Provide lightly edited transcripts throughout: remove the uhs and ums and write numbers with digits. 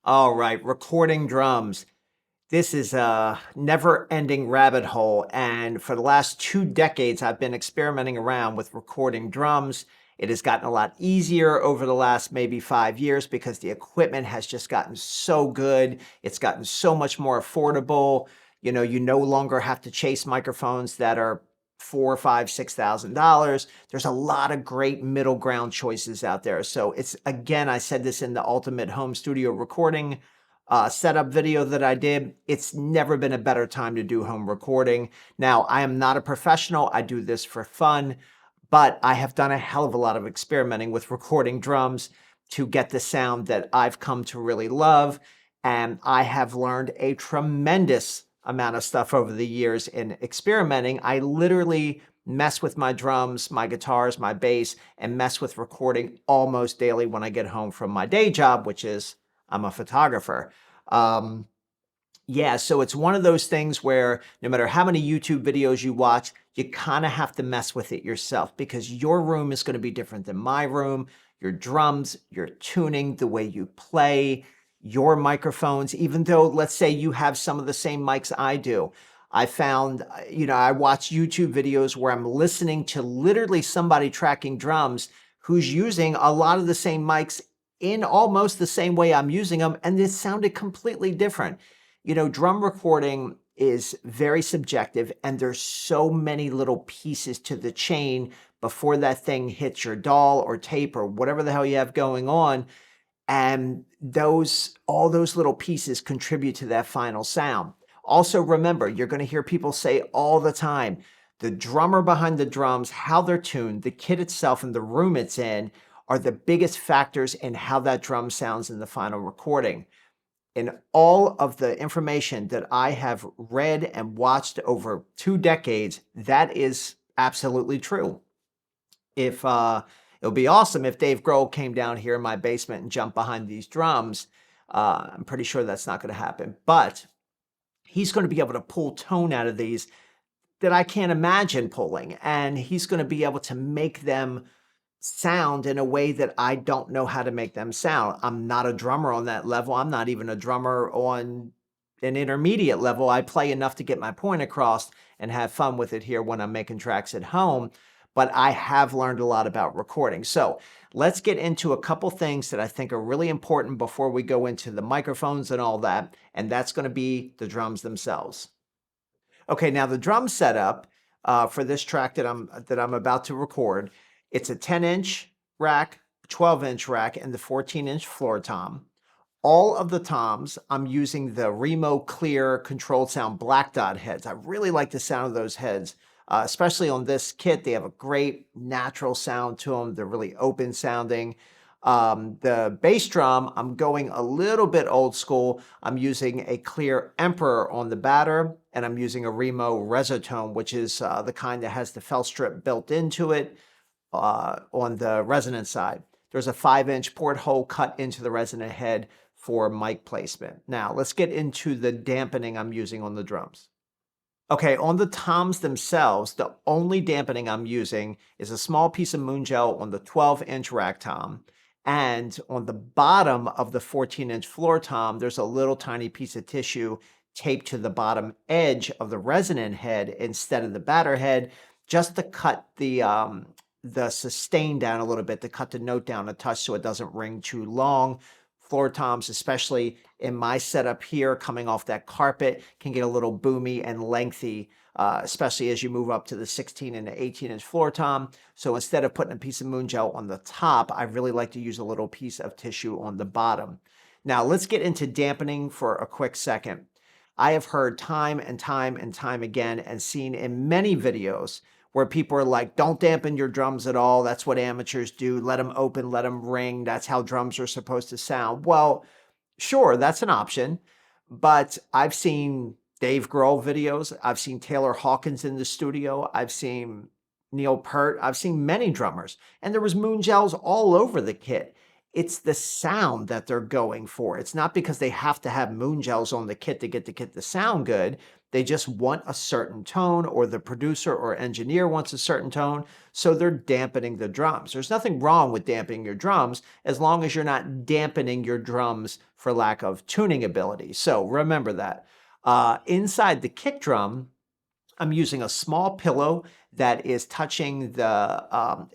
All right, recording drums. This is a never-ending rabbit hole, and for the last 2 decades, I've been experimenting around with recording drums. It has gotten a lot easier over the last maybe 5 years because the equipment has just gotten so good. It's gotten so much more affordable. You no longer have to chase microphones that are 4, 5, $6,000. There's a lot of great middle ground choices out there. So it's, again, I said this in the ultimate home studio recording setup video that I did. It's never been a better time to do home recording. Now, I am not a professional. I do this for fun, but I have done a hell of a lot of experimenting with recording drums to get the sound that I've come to really love. And I have learned a tremendous amount of stuff over the years in experimenting. I literally mess with my drums, my guitars, my bass, and mess with recording almost daily when I get home from my day job, which is I'm a photographer. Um, yeah, so it's one of those things where no matter how many YouTube videos you watch, you kind of have to mess with it yourself because your room is going to be different than my room. Your drums, your tuning, the way you play, your microphones, even though let's say you have some of the same mics I do. I found, I watch YouTube videos where I'm listening to literally somebody tracking drums who's using a lot of the same mics in almost the same way I'm using them, and it sounded completely different. Drum recording is very subjective, and there's so many little pieces to the chain before that thing hits your doll or tape or whatever the hell you have going on. And all those little pieces contribute to that final sound. Also, remember, you're going to hear people say all the time, the drummer behind the drums, how they're tuned, the kit itself, and the room it's in are the biggest factors in how that drum sounds in the final recording. In all of the information that I have read and watched over 2 decades, that is absolutely true. If It would be awesome if Dave Grohl came down here in my basement and jumped behind these drums. I'm pretty sure that's not going to happen, but he's going to be able to pull tone out of these that I can't imagine pulling, and he's going to be able to make them sound in a way that I don't know how to make them sound. I'm not a drummer on that level. I'm not even a drummer on an intermediate level. I play enough to get my point across and have fun with it here when I'm making tracks at home, but I have learned a lot about recording. So let's get into a couple things that I think are really important before we go into the microphones and all that, and that's going to be the drums themselves. Okay, now the drum setup for this track that I'm about to record, it's a 10-inch rack, 12-inch rack, and the 14-inch floor tom. All of the toms, I'm using the Remo Clear controlled sound black dot heads. I really like the sound of those heads, especially on this kit. They have a great natural sound to them. They're really open sounding. The bass drum, I'm going a little bit old school. I'm using a clear Emperor on the batter, and I'm using a Remo Resotone, which is the kind that has the felt strip built into it on the resonant side. There's a 5-inch porthole cut into the resonant head for mic placement. Now, let's get into the dampening I'm using on the drums. Okay, on the toms themselves, the only dampening I'm using is a small piece of moon gel on the 12-inch rack tom. And on the bottom of the 14-inch floor tom, there's a little tiny piece of tissue taped to the bottom edge of the resonant head instead of the batter head, just to cut the sustain down a little bit, to cut the note down a touch so it doesn't ring too long. Floor toms, especially in my setup here, coming off that carpet, can get a little boomy and lengthy, especially as you move up to the 16 and the 18-inch floor tom. So instead of putting a piece of moon gel on the top, I really like to use a little piece of tissue on the bottom. Now let's get into dampening for a quick second. I have heard time and time and time again and seen in many videos where people are like, don't dampen your drums at all. That's what amateurs do. Let them open, let them ring. That's how drums are supposed to sound. Well, sure, that's an option, but I've seen Dave Grohl videos. I've seen Taylor Hawkins in the studio. I've seen Neil Peart. I've seen many drummers, and there was moon gels all over the kit. It's the sound that they're going for. It's not because they have to have moon gels on the kit to get the kit to sound good. They just want a certain tone, or the producer or engineer wants a certain tone, so they're dampening the drums. There's nothing wrong with dampening your drums as long as you're not dampening your drums for lack of tuning ability. So remember that. Inside the kick drum, I'm using a small pillow that is touching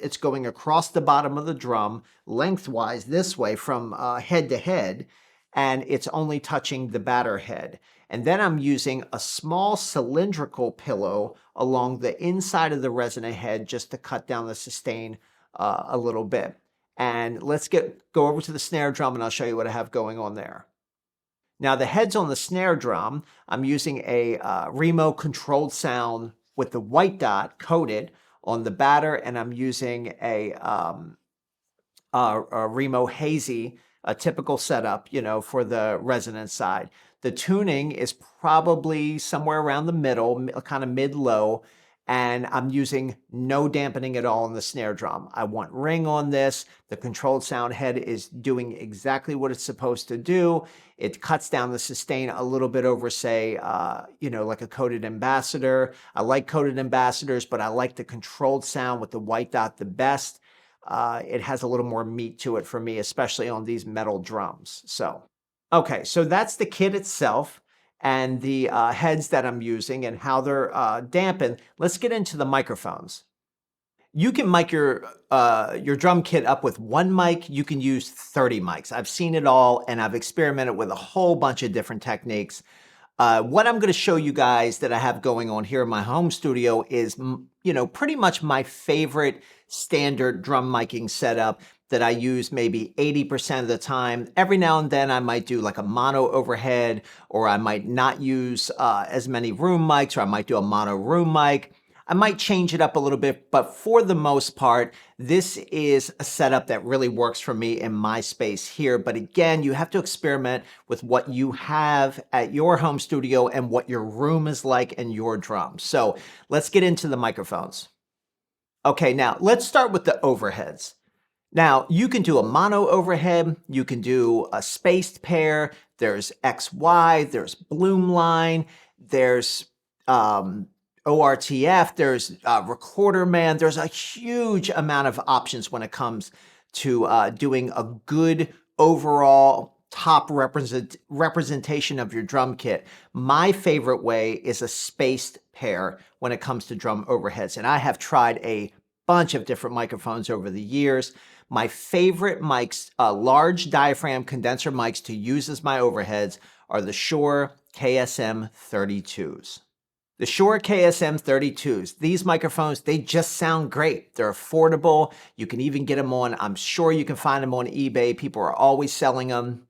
it's going across the bottom of the drum lengthwise this way from head to head, and it's only touching the batter head. And then I'm using a small cylindrical pillow along the inside of the resonant head just to cut down the sustain a little bit. And let's go over to the snare drum and I'll show you what I have going on there. Now the heads on the snare drum, I'm using a Remo controlled sound with the white dot coated on the batter, and I'm using a Remo hazy, a typical setup, for the resonance side. The tuning is probably somewhere around the middle, kind of mid-low, and I'm using no dampening at all in the snare drum. I want ring on this. The controlled sound head is doing exactly what it's supposed to do. It cuts down the sustain a little bit over, say, like a coated ambassador. I like coated ambassadors, but I like the controlled sound with the white dot the best. It has a little more meat to it for me, especially on these metal drums. Okay, so that's the kit itself and the heads that I'm using and how they're dampened. Let's get into the microphones. You can mic your drum kit up with one mic. You can use 30 mics. I've seen it all, and I've experimented with a whole bunch of different techniques. What I'm going to show you guys that I have going on here in my home studio is, pretty much my favorite standard drum miking setup that I use maybe 80% of the time. Every now and then I might do like a mono overhead, or I might not use as many room mics, or I might do a mono room mic. I might change it up a little bit, but for the most part, this is a setup that really works for me in my space here. But again, you have to experiment with what you have at your home studio and what your room is like and your drums. So let's get into the microphones. Okay, now let's start with the overheads. Now, you can do a mono overhead, you can do a spaced pair, there's XY, there's Bloomline, there's ORTF, there's Recorder Man. There's a huge amount of options when it comes to doing a good overall top representation of your drum kit. My favorite way is a spaced pair when it comes to drum overheads, and I have tried a bunch of different microphones over the years. My favorite mics, large diaphragm condenser mics to use as my overheads, are the Shure KSM 32s. The Shure KSM 32s, these microphones, they just sound great. They're affordable. You can even get them I'm sure you can find them on eBay. People are always selling them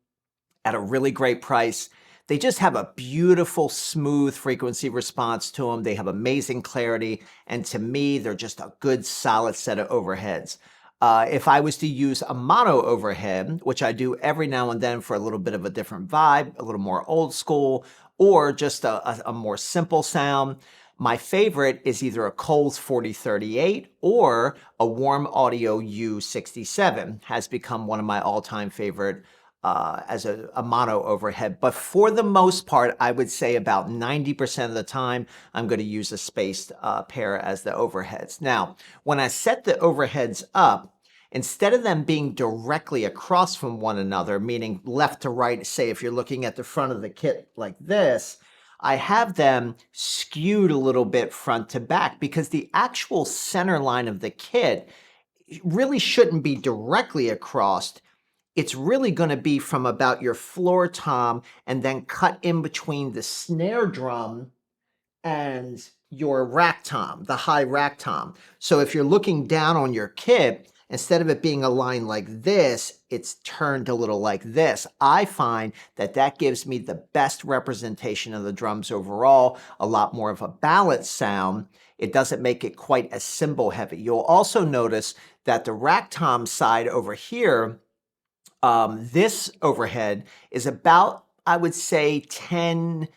at a really great price. They just have a beautiful, smooth frequency response to them. They have amazing clarity. And to me, they're just a good, solid set of overheads. If I was to use a mono overhead, which I do every now and then for a little bit of a different vibe, a little more old school, or just a more simple sound, my favorite is either a Coles 4038 or a Warm Audio U67. Has become one of my all-time favorite as a mono overhead. But for the most part, I would say about 90% of the time, I'm going to use a spaced pair as the overheads. Now, when I set the overheads up, instead of them being directly across from one another, meaning left to right, say if you're looking at the front of the kit like this, I have them skewed a little bit front to back because the actual center line of the kit really shouldn't be directly across. It's really going to be from about your floor tom and then cut in between the snare drum and your rack tom, the high rack tom. So if you're looking down on your kit, instead of it being aligned like this, it's turned a little like this. I find that that gives me the best representation of the drums overall, a lot more of a balanced sound. It doesn't make it quite as cymbal heavy. You'll also notice that the rack tom side over here, this overhead is about, I would say, 10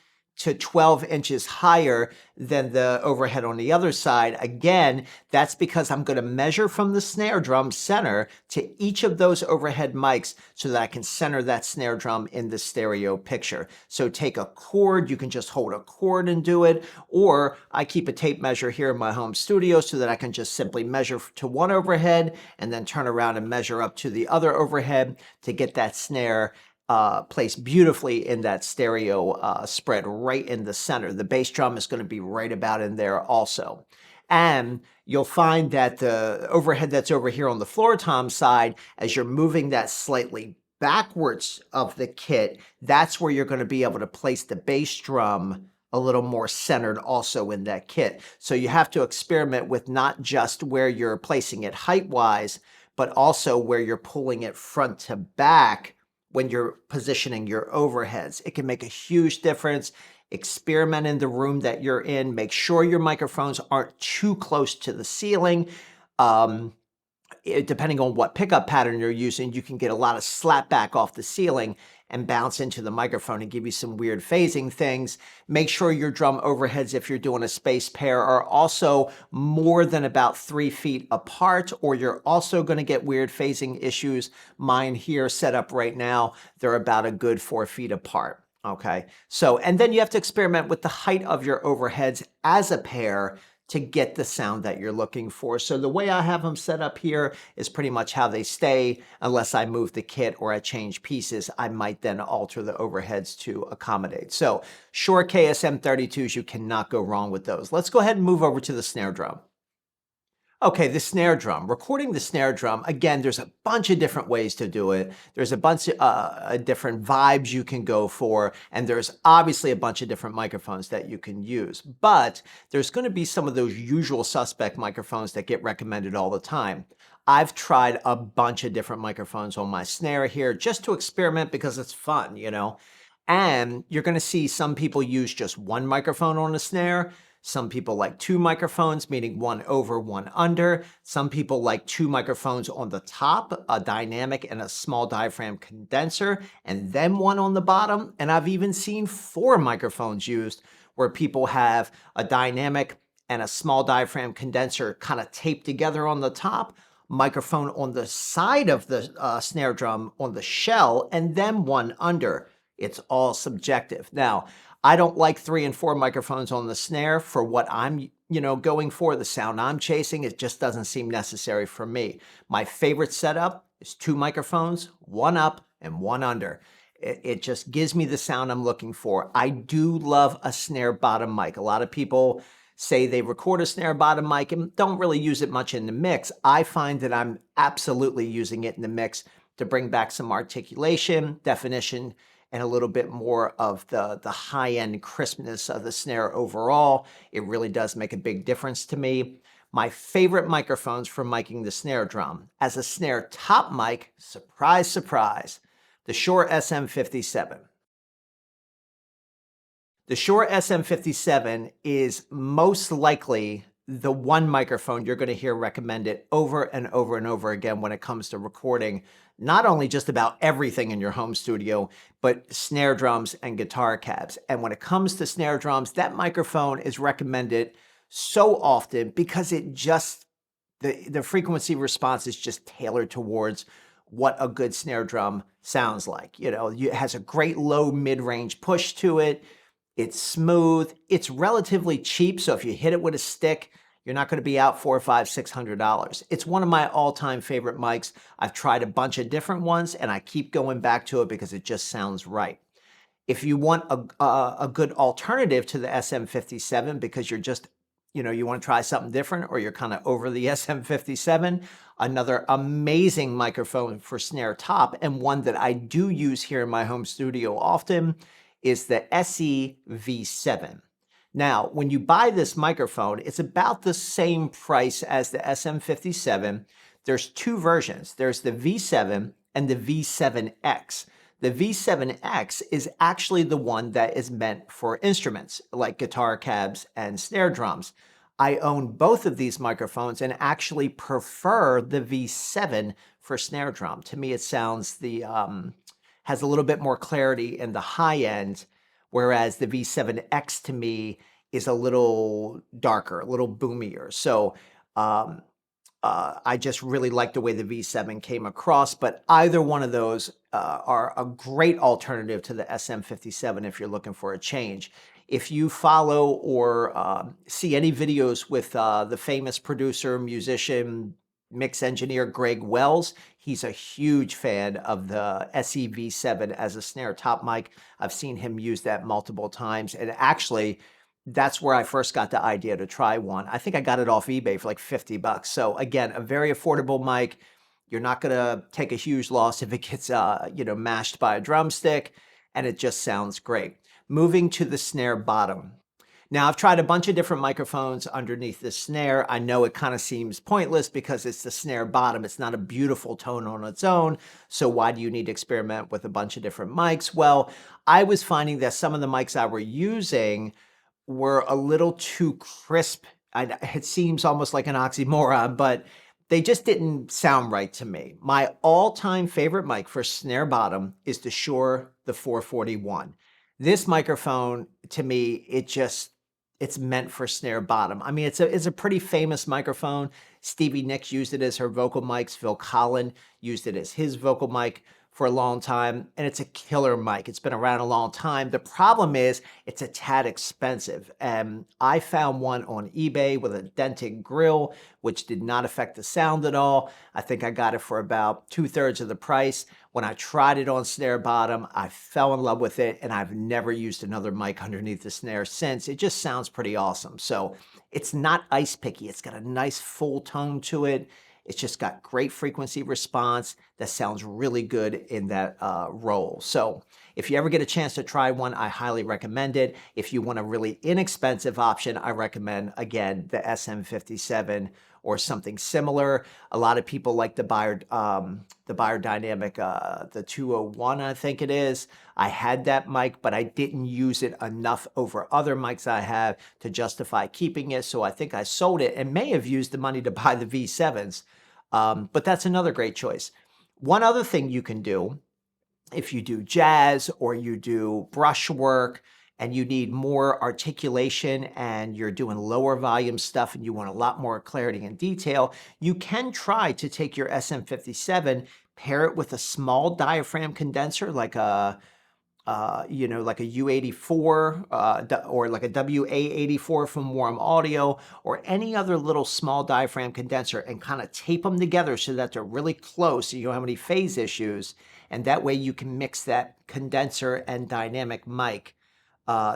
to 12 inches higher than the overhead on the other side. Again, that's because I'm going to measure from the snare drum center to each of those overhead mics so that I can center that snare drum in the stereo picture. So take a cord, you can just hold a cord and do it, or I keep a tape measure here in my home studio so that I can just simply measure to one overhead and then turn around and measure up to the other overhead to get that snare placed beautifully in that stereo spread right in the center. The bass drum is going to be right about in there also. And you'll find that the overhead that's over here on the floor tom side, as you're moving that slightly backwards of the kit, that's where you're going to be able to place the bass drum a little more centered also in that kit. So you have to experiment with not just where you're placing it height-wise, but also where you're pulling it front to back when you're positioning your overheads. It can make a huge difference. Experiment in the room that you're in. Make sure your microphones aren't too close to the ceiling. Depending on what pickup pattern you're using, you can get a lot of slap back off the ceiling and bounce into the microphone and give you some weird phasing things. Make sure your drum overheads, if you're doing a space pair, are also more than about 3 feet apart, or you're also going to get weird phasing issues. Mine here set up right now, they're about a good 4 feet apart. Okay, so, and then you have to experiment with the height of your overheads as a pair to get the sound that you're looking for. So the way I have them set up here is pretty much how they stay, unless I move the kit or I change pieces. I might then alter the overheads to accommodate. So Shure KSM32s, you cannot go wrong with those. Let's go ahead and move over to the snare drum. Okay, the snare drum. Recording the snare drum, again, there's a bunch of different ways to do it. There's a bunch of different vibes you can go for, and there's obviously a bunch of different microphones that you can use. But there's going to be some of those usual suspect microphones that get recommended all the time. I've tried a bunch of different microphones on my snare here just to experiment because it's fun, you know. And you're going to see some people use just one microphone on a snare. Some people like 2 microphones, meaning one over, one under. Some people like 2 microphones on the top, a dynamic and a small diaphragm condenser, and then one on the bottom. And I've even seen 4 microphones used where people have a dynamic and a small diaphragm condenser kind of taped together on the top, microphone on the side of the snare drum on the shell, and then one under. It's all subjective. Now, I don't like 3 and 4 microphones on the snare for what I'm, going for, the sound I'm chasing. It just doesn't seem necessary for me. My favorite setup is 2 microphones, one up and one under. It just gives me the sound I'm looking for. I do love a snare bottom mic. A lot of people say they record a snare bottom mic and don't really use it much in the mix. I find that I'm absolutely using it in the mix to bring back some articulation, definition, and a little bit more of the high-end crispness of the snare overall. It really does make a big difference to me. My favorite microphones for miking the snare drum. As a snare top mic, surprise, surprise, the Shure SM57. The Shure SM57 is most likely the one microphone you're going to hear recommended over and over and over again when it comes to recording not only just about everything in your home studio, but snare drums and guitar cabs. And when it comes to snare drums, that microphone is recommended so often because it just, the frequency response is just tailored towards what a good snare drum sounds like. It has a great low mid-range push to it. It's smooth. It's relatively cheap. So if you hit it with a stick, you're not going to be out $400, $500, $600. It's one of my all-time favorite mics. I've tried a bunch of different ones, and I keep going back to it because it just sounds right. If you want a good alternative to the SM57 because you're just, you want to try something different or you're kind of over the SM57, another amazing microphone for snare top and one that I do use here in my home studio often is the SE V7. Now, when you buy this microphone, it's about the same price as the SM57. There's 2 versions. There's the V7 and the V7X. The V7X is actually the one that is meant for instruments like guitar cabs and snare drums. I own both of these microphones and actually prefer the V7 for snare drum. To me, it sounds has a little bit more clarity in the high end whereas the V7X to me is a little darker, a little boomier. So um, I just really like the way the V7 came across, but either one of those are a great alternative to the SM57 if you're looking for a change. If you follow or see any videos with the famous producer, musician, mix engineer Greg Wells, he's a huge fan of the SEV7 as a snare top mic. I've seen him use that multiple times, and actually, that's where I first got the idea to try one. I think I got it off eBay for like 50 bucks. So again, a very affordable mic. You're not going to take a huge loss if it gets, mashed by a drumstick, and it just sounds great. Moving to the snare bottom. Now, I've tried a bunch of different microphones underneath the snare. I know it kind of seems pointless because it's the snare bottom. It's not a beautiful tone on its own. So why do you need to experiment with a bunch of different mics? Well, I was finding that some of the mics I were using were a little too crisp. It seems almost like an oxymoron, but they just didn't sound right to me. My all-time favorite mic for snare bottom is the Shure the 441. This microphone, to me, it's meant for snare bottom. I mean, it's a pretty famous microphone. Stevie Nicks used it as her vocal mics. Phil Collen used it as his vocal mic for a long time, and it's a killer mic. It's been around a long time. The problem is it's a tad expensive. And I found one on eBay with a dented grill, which did not affect the sound at all. I think I got it for about 2/3 of the price. When I tried it on snare bottom, I fell in love with it, and I've never used another mic underneath the snare since. It just sounds pretty awesome. So it's not ice picky. It's got a nice full tone to it. It's just got great frequency response that sounds really good in that roll. So if you ever get a chance to try one, I highly recommend it. If you want a really inexpensive option, I recommend, again, the SM57 or something similar. A lot of people like the Beyerdynamic, the 201, I think it is. I had that mic, but I didn't use it enough over other mics I have to justify keeping it. So I think I sold it and may have used the money to buy the V7s. But that's another great choice. One other thing you can do, if you do jazz or you do brushwork and you need more articulation and you're doing lower volume stuff and you want a lot more clarity and detail, you can try to take your SM57, pair it with a small diaphragm condenser like a like a U84 or like a WA84 from Warm Audio or any other little small diaphragm condenser and kind of tape them together so that they're really close so you don't have any phase issues. And that way you can mix that condenser and dynamic mic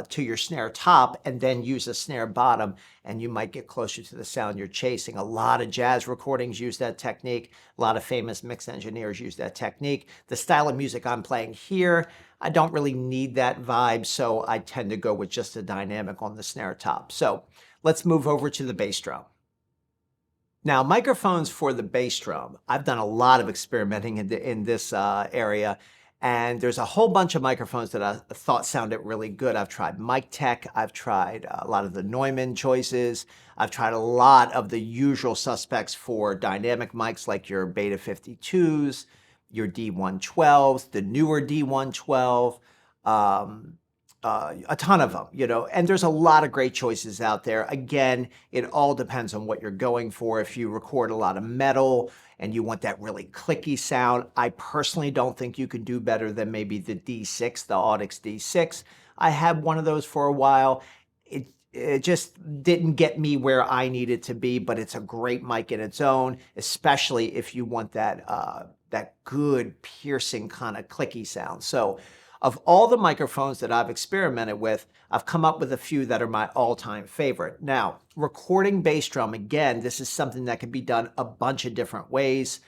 to your snare top and then use a snare bottom, and you might get closer to the sound you're chasing. A lot of jazz recordings use that technique. A lot of famous mix engineers use that technique. The style of music I'm playing here, I don't really need that vibe, so I tend to go with just a dynamic on the snare top. So let's move over to the bass drum. Now, microphones for the bass drum. I've done a lot of experimenting in this area, and there's a whole bunch of microphones that I thought sounded really good. I've tried Mic Tech. I've tried a lot of the Neumann choices. I've tried a lot of the usual suspects for dynamic mics like your Beta 52s, your D112s, the newer D112, a ton of them, and there's a lot of great choices out there. Again, it all depends on what you're going for. If you record a lot of metal and you want that really clicky sound, I personally don't think you can do better than maybe the D6, the Audix D6. I had one of those for a while. It just didn't get me where I needed to be, but it's a great mic in its own, especially if you want that good piercing kind of clicky sound. So of all the microphones that I've experimented with, I've come up with a few that are my all-time favorite. Now, recording bass drum, again, this is something that can be done a bunch of different ways.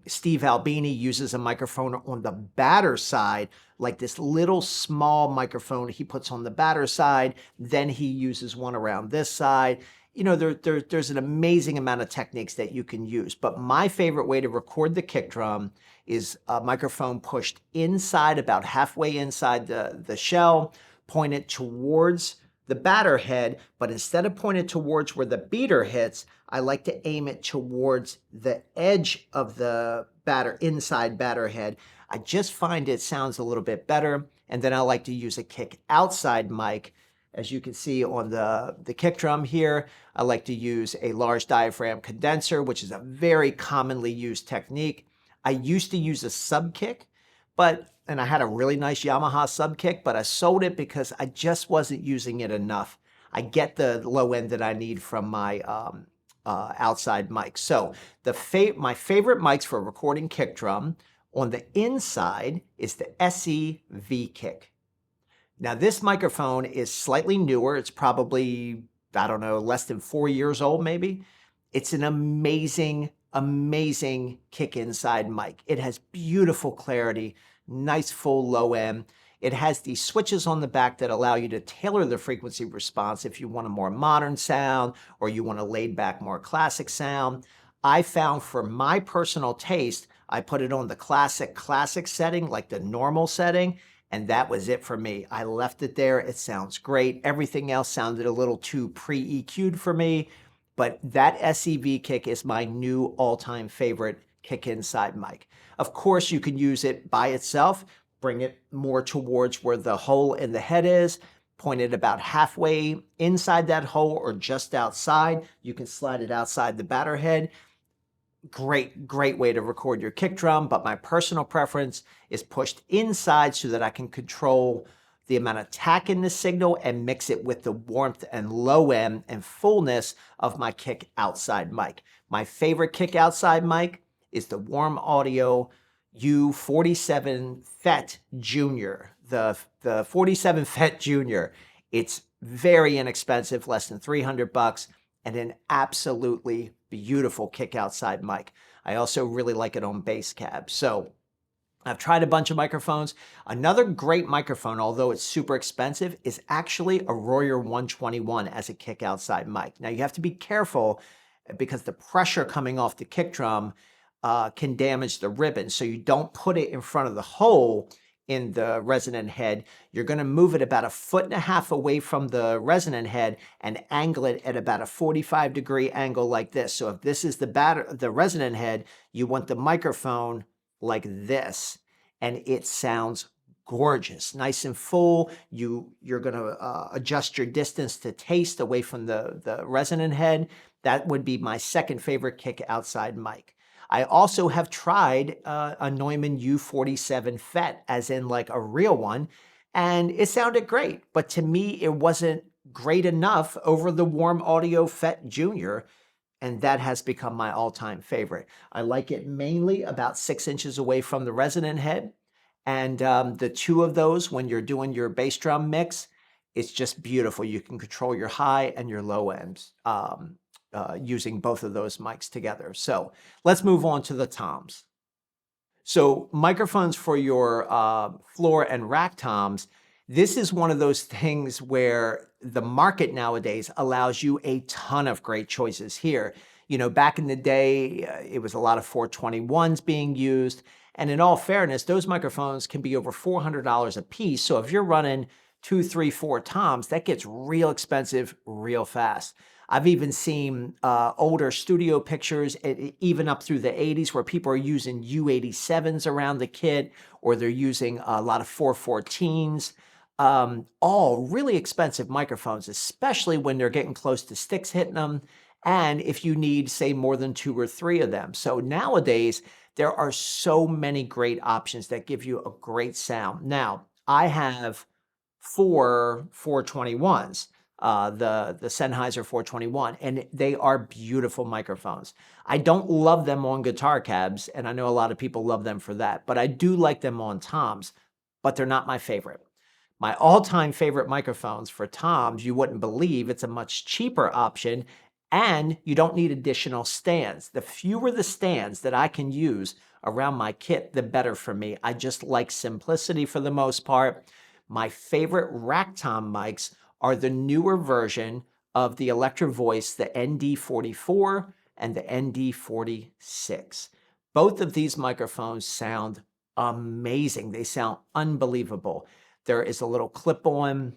Steve Albini uses a microphone on the batter side, like this little small microphone he puts on the batter side. Then he uses one around this side. There's an amazing amount of techniques that you can use. But my favorite way to record the kick drum is a microphone pushed inside, about halfway inside the shell, pointed towards the batter head, but instead of pointed towards where the beater hits, I like to aim it towards the edge of the inside batter head. I just find it sounds a little bit better. And then I like to use a kick outside mic. As you can see on the kick drum here, I like to use a large diaphragm condenser, which is a very commonly used technique. I used to use a sub kick, and I had a really nice Yamaha sub kick, but I sold it because I just wasn't using it enough. I get the low end that I need from my outside mic. So my favorite mics for recording kick drum on the inside is the SE-V kick. Now this microphone is slightly newer. It's probably, I don't know, less than 4 years old maybe. It's an amazing, amazing kick inside mic. It has beautiful clarity, nice full low end. It has these switches on the back that allow you to tailor the frequency response if you want a more modern sound or you want a laid back, more classic sound. I found for my personal taste, I put it on the classic setting, like the normal setting, and that was it for me. I left it there. It sounds great. Everything else sounded a little too pre-EQ'd for me, but that SEV kick is my new all-time favorite kick inside mic. Of course, you can use it by itself, bring it more towards where the hole in the head is, point it about halfway inside that hole or just outside. You can slide it outside the batter head. Great way to record your kick drum, but my personal preference is pushed inside so that I can control the amount of tack in the signal and mix it with the warmth and low end and fullness of my kick outside mic. My favorite kick outside mic is the Warm Audio U47 FET Junior, the 47 FET Junior. It's very inexpensive, less than $300, and an absolutely beautiful kick outside mic. I also really like it on bass cab. So I've tried a bunch of microphones. Another great microphone, although it's super expensive, is actually a Royer 121 as a kick outside mic. Now you have to be careful because the pressure coming off the kick drum can damage the ribbon. So you don't put it in front of the hole in the resonant head. You're going to move it about 1.5 feet away from the resonant head and angle it at about a 45-degree angle like this. So if this is the resonant head, you want the microphone like this, and it sounds gorgeous, nice and full. You're going to adjust your distance to taste away from the resonant head. That would be my second favorite kick outside mic. I also have tried a Neumann U47 FET, as in like a real one, and it sounded great. But to me, it wasn't great enough over the Warm Audio FET Junior, and that has become my all-time favorite. I like it mainly about 6 inches away from the resonant head, and the two of those, when you're doing your bass drum mix, it's just beautiful. You can control your high and your low ends. Using both of those mics together. So let's move on to the toms. So microphones for your floor and rack toms, this is one of those things where the market nowadays allows you a ton of great choices here. You know, back in the day, it was a lot of 421s being used. And in all fairness, those microphones can be over $400 a piece. So if you're running 2, 3, 4 toms, that gets real expensive real fast. I've even seen older studio pictures, even up through the 80s, where people are using U87s around the kit, or they're using a lot of 414s. All really expensive microphones, especially when they're getting close to sticks hitting them, and if you need, say, more than 2 or 3 of them. So nowadays, there are so many great options that give you a great sound. Now, I have 4 421s. The Sennheiser 421, and they are beautiful microphones. I don't love them on guitar cabs, and I know a lot of people love them for that, but I do like them on toms, but they're not my favorite. My all-time favorite microphones for toms, you wouldn't believe, it's a much cheaper option, and you don't need additional stands. The fewer the stands that I can use around my kit, the better for me. I just like simplicity for the most part. My favorite rack tom mics are the newer version of the Electro Voice, the ND44 and the ND46. Both of these microphones sound amazing. They sound unbelievable. There is a little clip-on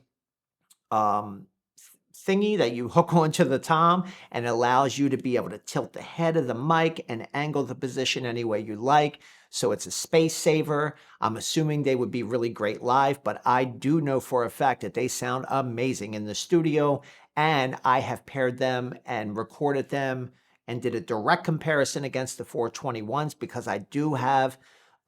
thingy that you hook onto the tom, and it allows you to be able to tilt the head of the mic and angle the position any way you like. So it's a space saver. I'm assuming they would be really great live, but I do know for a fact that they sound amazing in the studio, and I have paired them and recorded them and did a direct comparison against the 421s because I do have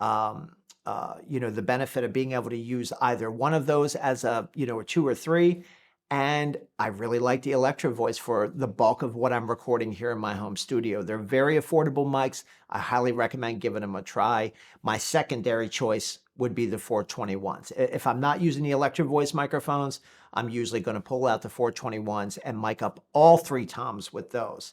the benefit of being able to use either one of those as a 2 or 3. And I really like the Electro Voice for the bulk of what I'm recording here in my home studio. They're very affordable mics. I highly recommend giving them a try. My secondary choice would be the 421s. If I'm not using the Electro Voice microphones, I'm usually going to pull out the 421s and mic up all 3 toms with those.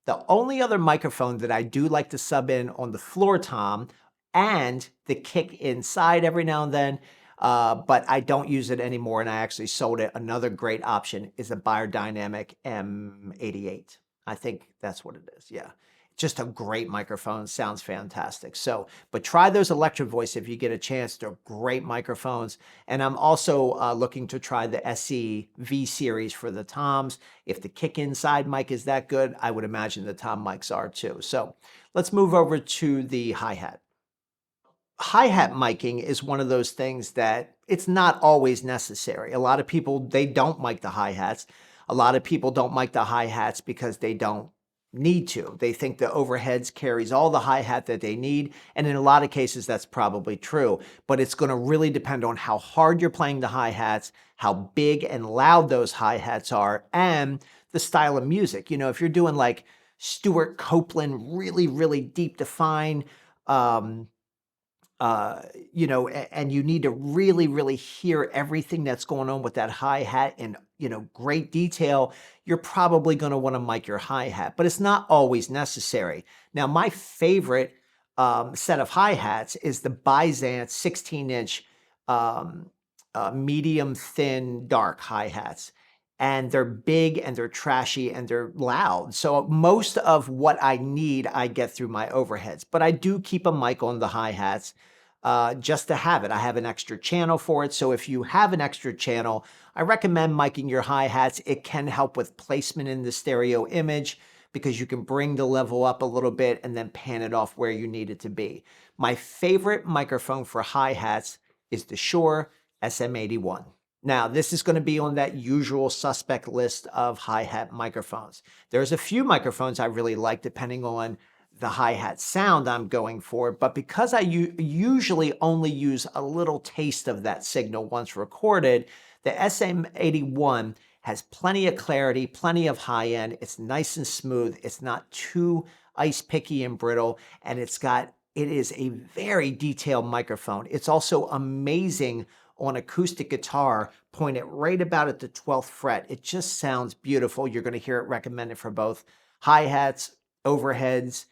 The only other microphone that I do like to sub in on the floor tom and the kick inside every now and then, but I don't use it anymore, and I actually sold it. Another great option is a Beyerdynamic M88. I think that's what it is. Yeah. Just a great microphone. Sounds fantastic. So, but try those Electro Voice if you get a chance. They're great microphones. And I'm also looking to try the SE V series for the toms. If the kick inside mic is that good, I would imagine the tom mics are too. So let's move over to the hi-hat. Hi-hat miking is one of those things that it's not always necessary. A lot of people, they don't mic the hi-hats. A lot of people don't mic the hi-hats because they don't need to. They think the overheads carries all the hi-hat that they need, and in a lot of cases that's probably true, but it's going to really depend on how hard you're playing the hi-hats, how big and loud those hi-hats are, and the style of music. If you're doing like Stuart Copeland, really, really deep define, and you need to really, really hear everything that's going on with that hi-hat in, great detail, you're probably going to want to mic your hi-hat, but it's not always necessary. Now, my favorite set of hi-hats is the Byzance 16-inch medium thin dark hi-hats. And they're big and they're trashy and they're loud. So most of what I need, I get through my overheads. But I do keep a mic on the hi-hats just to have it. I have an extra channel for it. So if you have an extra channel, I recommend miking your hi-hats. It can help with placement in the stereo image because you can bring the level up a little bit and then pan it off where you need it to be. My favorite microphone for hi-hats is the Shure SM81. Now, this is going to be on that usual suspect list of hi-hat microphones. There's a few microphones I really like depending on the hi-hat sound I'm going for, but because I usually only use a little taste of that signal once recorded, the SM81 has plenty of clarity, plenty of high end. It's nice and smooth. It's not too ice picky and brittle, and it is a very detailed microphone. It's also amazing on acoustic guitar, point it right about at the 12th fret. It just sounds beautiful. You're going to hear it recommended for both hi-hats, overheads,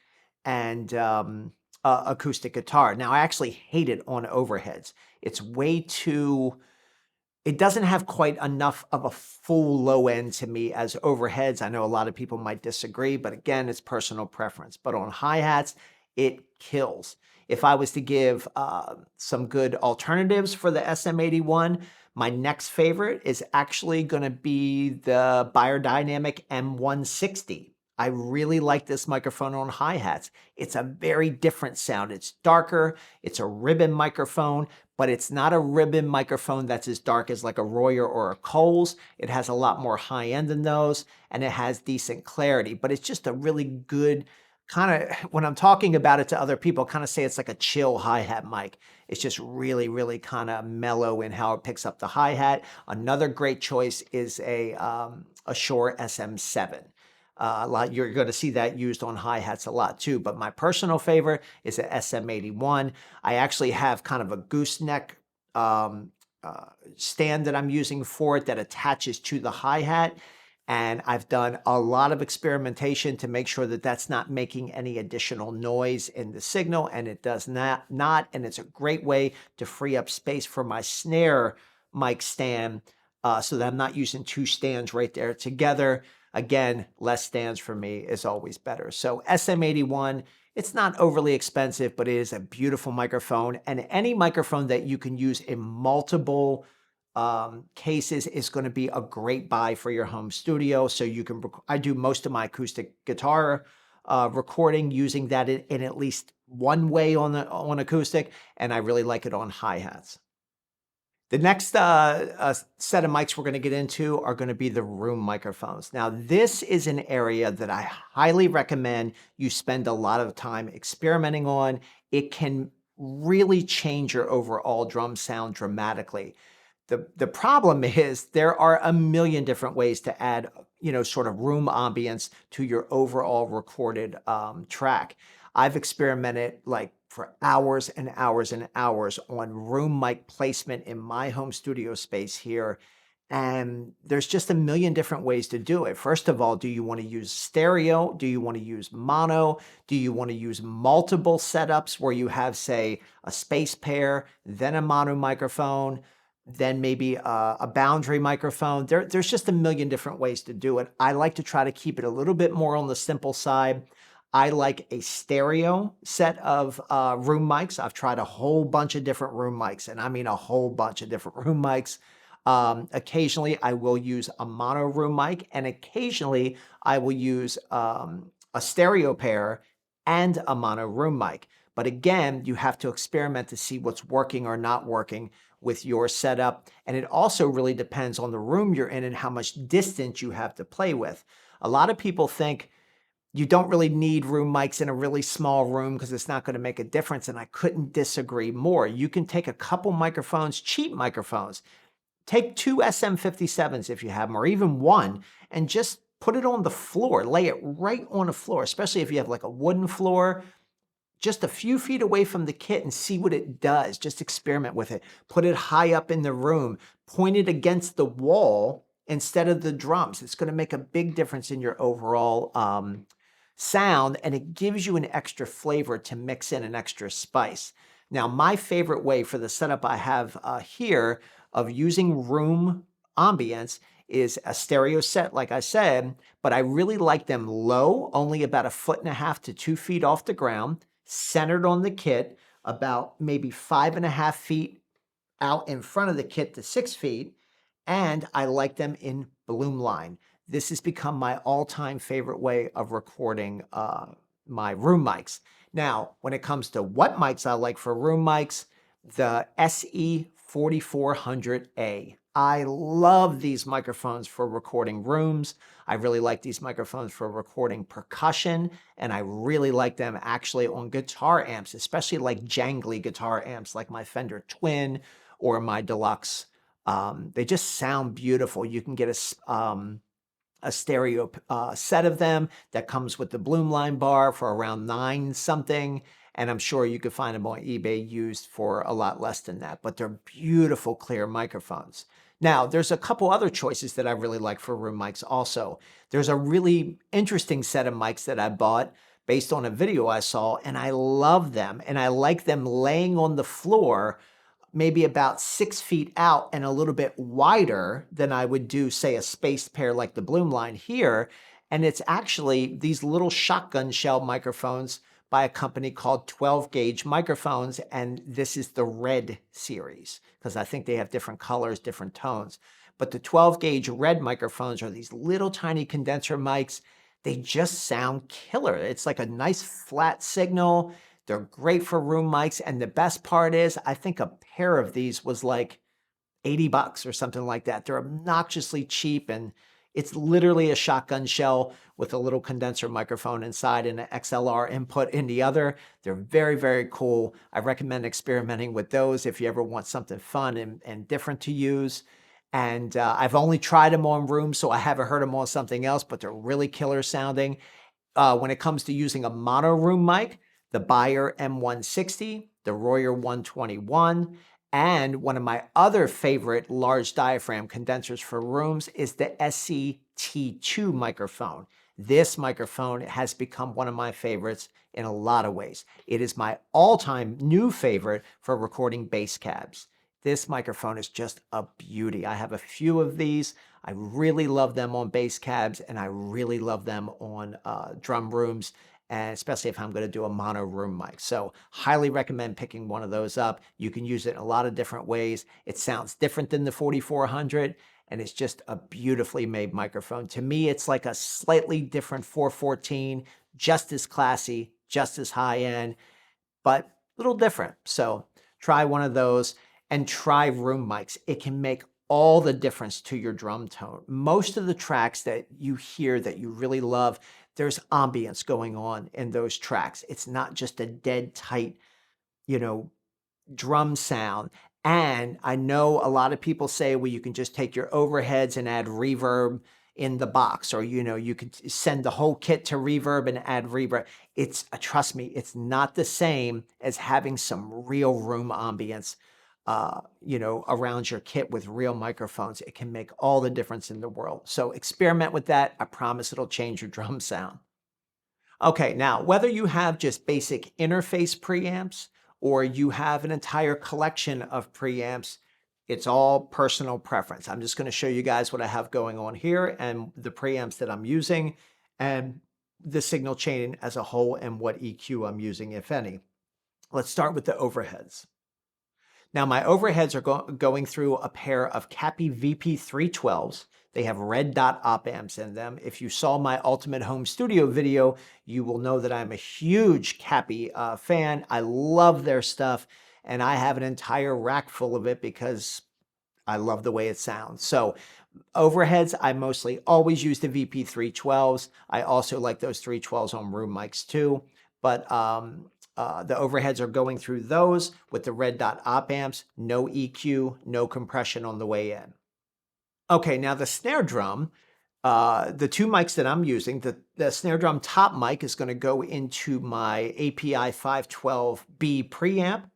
and acoustic guitar. Now, I actually hate it on overheads. It's way too, it doesn't have quite enough of a full low end to me as overheads. I know a lot of people might disagree, but again, it's personal preference. But on hi-hats, it kills. If I was to give some good alternatives for the SM81, my next favorite is actually going to be the Beyerdynamic M160. I really like this microphone on hi-hats. It's a very different sound. It's darker. It's a ribbon microphone, but it's not a ribbon microphone that's as dark as like a Royer or a Coles. It has a lot more high end than those, and it has decent clarity, but it's just a really good kind of, when I'm talking about it to other people, kind of say it's like a chill hi-hat mic. It's just really, really kind of mellow in how it picks up the hi-hat. Another great choice is a Shure SM7. You're going to see that used on hi-hats a lot too, but my personal favorite is a SM81. I actually have kind of a gooseneck stand that I'm using for it that attaches to the hi-hat. And I've done a lot of experimentation to make sure that that's not making any additional noise in the signal, and it does not. And it's a great way to free up space for my snare mic stand so that I'm not using 2 stands right there together. Again, less stands for me is always better. So SM81, it's not overly expensive, but it is a beautiful microphone. And any microphone that you can use in multiple cases is going to be a great buy for your home studio. So you can, I do most of my acoustic guitar recording using that in at least one way on acoustic, and I really like it on hi-hats. The next set of mics we're going to get into are going to be the room microphones. Now, this is an area that I highly recommend you spend a lot of time experimenting on. It can really change your overall drum sound dramatically. The problem is there are a million different ways to add, sort of room ambience to your overall recorded track. I've experimented like for hours and hours and hours on room mic placement in my home studio space here. And there's just a million different ways to do it. First of all, do you want to use stereo? Do you want to use mono? Do you want to use multiple setups where you have, say, a space pair, then a mono microphone, then maybe a boundary microphone? There's just a million different ways to do it. I like to try to keep it a little bit more on the simple side. I like a stereo set of room mics. I've tried a whole bunch of different room mics, and I mean a whole bunch of different room mics. Occasionally, I will use a mono room mic, and occasionally I will use a stereo pair and a mono room mic. But again, you have to experiment to see what's working or not working with your setup. And it also really depends on the room you're in and how much distance you have to play with. A lot of people think you don't really need room mics in a really small room because it's not going to make a difference. And I couldn't disagree more. You can take a couple microphones, cheap microphones, take two SM57s if you have them, or even one, and just put it on the floor, lay it right on the floor, especially if you have like a wooden floor, just a few feet away from the kit, and see what it does. Just experiment with it. Put it high up in the room, point it against the wall instead of the drums. It's going to make a big difference in your overall sound, and it gives you an extra flavor to mix in an extra spice. Now, my favorite way for the setup I have here of using room ambience is a stereo set, like I said, but I really like them low, only about 1.5 to 2 feet off the ground, centered on the kit, about maybe 5.5 feet out in front of the kit to 6 feet, and I like them in bloom line. This has become my all-time favorite way of recording my room mics. Now, when it comes to what mics I like for room mics, the SE4400A. I love these microphones for recording rooms. I really like these microphones for recording percussion, and I really like them actually on guitar amps, especially like jangly guitar amps like my Fender Twin or my Deluxe. They just sound beautiful. You can get a stereo set of them that comes with the bloom line bar for around 9 something. And I'm sure you could find them on eBay used for a lot less than that, but they're beautiful, clear microphones. Now, there's a couple other choices that I really like for room mics also. There's a really interesting set of mics that I bought based on a video I saw, and I love them. And I like them laying on the floor, maybe about 6 feet out and a little bit wider than I would do, say, a spaced pair like the bloom line here. And it's actually these little shotgun shell microphones by a company called 12 Gauge Microphones, and this is the red series because I think they have different colors, different tones. But the 12 Gauge red microphones are these little tiny condenser mics. They just sound killer. It's like a nice flat signal. They're great for room mics, and the best part is I think a pair of these was like $80 or something like that. They're obnoxiously cheap, and it's literally a shotgun shell with a little condenser microphone inside and an XLR input in the other. They're very, very cool. I recommend experimenting with those if you ever want something fun and different to use. And I've only tried them on rooms, so I haven't heard them on something else, but they're really killer sounding. When it comes to using a mono room mic, the Beyer M160, the Royer 121, and one of my other favorite large diaphragm condensers for rooms is the SCT2 microphone. This microphone has become one of my favorites in a lot of ways. It is my all-time new favorite for recording bass cabs. This microphone is just a beauty. I have a few of these. I really love them on bass cabs, and I really love them on drum rooms. and especially if I'm going to do a mono room mic. So highly recommend picking one of those up. You can use it in a lot of different ways. It sounds different than the 4400, and it's just a beautifully made microphone. To me, it's like a slightly different 414, just as classy, just as high end, but a little different. So try one of those and try room mics. It can make all the difference to your drum tone. Most of the tracks that you hear that you really love, there's ambience going on in those tracks. It's not just a dead tight, you know, drum sound. And I know a lot of people say, well, you can just take your overheads and add reverb in the box, or, you could send the whole kit to reverb and add reverb. It's, trust me, it's not the same as having some real room ambience, around your kit with real microphones. It can make all the difference in the world. So experiment with that. I promise it'll change your drum sound. Okay, now whether you have just basic interface preamps or you have an entire collection of preamps, it's all personal preference. I'm just going to show you guys what I have going on here and the preamps that I'm using and the signal chain as a whole and what EQ I'm using, if any. Let's start with the overheads. Now my overheads are going through a pair of Cappy VP312s. They have red dot op amps in them. If you saw my Ultimate Home Studio video, you will know that I'm a huge Cappy fan. I love their stuff, and I have an entire rack full of it because I love the way it sounds. So overheads, I mostly always use the VP312s. I also like those 312s on room mics too, but the overheads are going through those with the red dot op amps, no EQ, no compression on the way in. Okay, now the snare drum, the two mics that I'm using, the snare drum top mic is going to go into my API 512B preamp.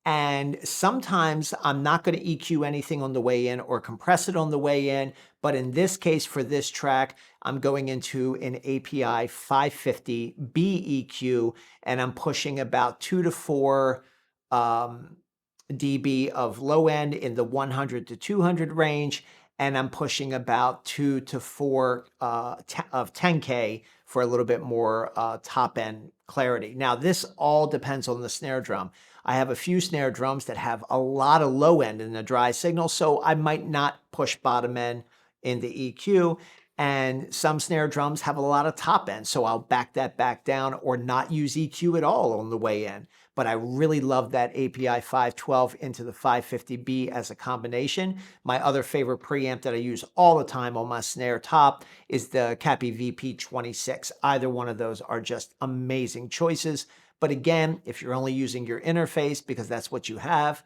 And sometimes I'm not going to EQ anything on the way in or compress it on the way in. But in this case, for this track, I'm going into an API 550 BEQ, and I'm pushing about 2 to 4 dB of low end in the 100 to 200 range. And I'm pushing about 2 to 4 of 10K for a little bit more top end clarity. Now, this all depends on the snare drum. I have a few snare drums that have a lot of low end in the dry signal, so I might not push bottom end in the EQ. And some snare drums have a lot of top end, so I'll back that back down or not use EQ at all on the way in. But I really love that API 512 into the 550B as a combination. My other favorite preamp that I use all the time on my snare top is the Cappy VP26. Either one of those are just amazing choices. But again, if you're only using your interface because that's what you have,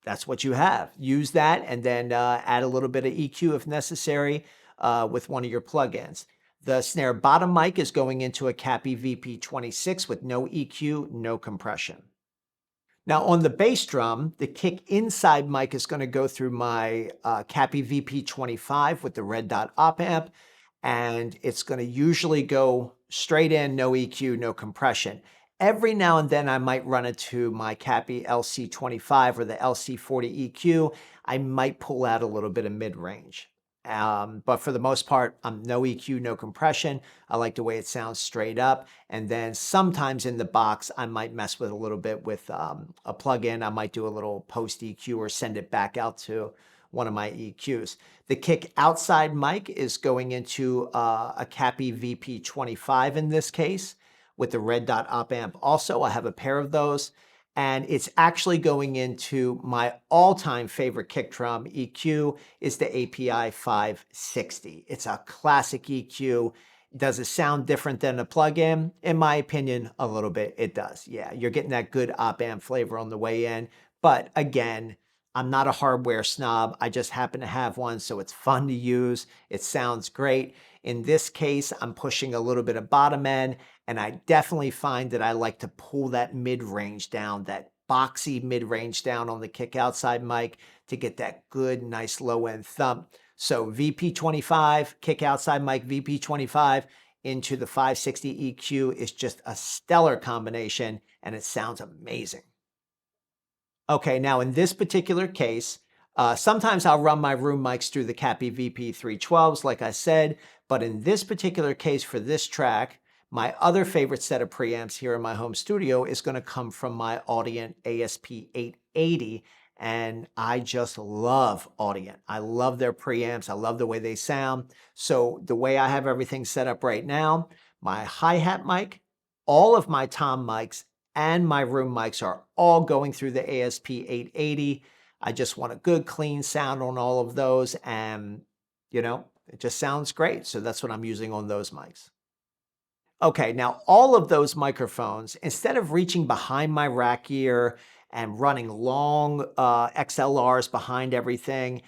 that's what you have. Use that and then add a little bit of EQ if necessary with one of your plugins. The snare bottom mic is going into a Cappy VP26 with no EQ, no compression. Now on the bass drum, the kick inside mic is going to go through my Cappy VP25 with the red dot op amp, and it's going to usually go straight in, no EQ, no compression. Every now and then I might run it to my Cappy LC25 or the LC40 EQ. I might pull out a little bit of mid-range. But for the most part, I'm no EQ, no compression. I like the way it sounds straight up. And then sometimes in the box, I might mess with a little bit with a plugin. I might do a little post EQ or send it back out to one of my EQs. The kick outside mic is going into a Cappy VP25 in this case with the red dot op amp. Also, I have a pair of those. And it's actually going into my all-time favorite kick drum EQ is the API 560. It's a classic EQ. Does it sound different than a plug-in? In my opinion, a little bit. It does. Yeah, you're getting that good op amp flavor on the way in. But again, I'm not a hardware snob. I just happen to have one, so it's fun to use. It sounds great. In this case, I'm pushing a little bit of bottom end, and I definitely find that I like to pull that mid-range down, that boxy mid-range down on the kick outside mic to get that good, nice low-end thump. So VP25, kick outside mic VP25 into the 560 EQ is just a stellar combination, and it sounds amazing. Okay, now in this particular case, sometimes I'll run my room mics through the Cappy VP312s, like I said, but in this particular case for this track, My other favorite set of preamps here in my home studio is going to come from my Audient ASP 880. And I just love Audient. I love their preamps. I love the way they sound. So the way I have everything set up right now, my hi-hat mic, all of my tom mics, and my room mics are all going through the ASP 880. I just want a good clean sound on all of those, and it just sounds great. So that's what I'm using on those mics. Okay, now all of those microphones, instead of reaching behind my rack gear and running long XLRs behind everything,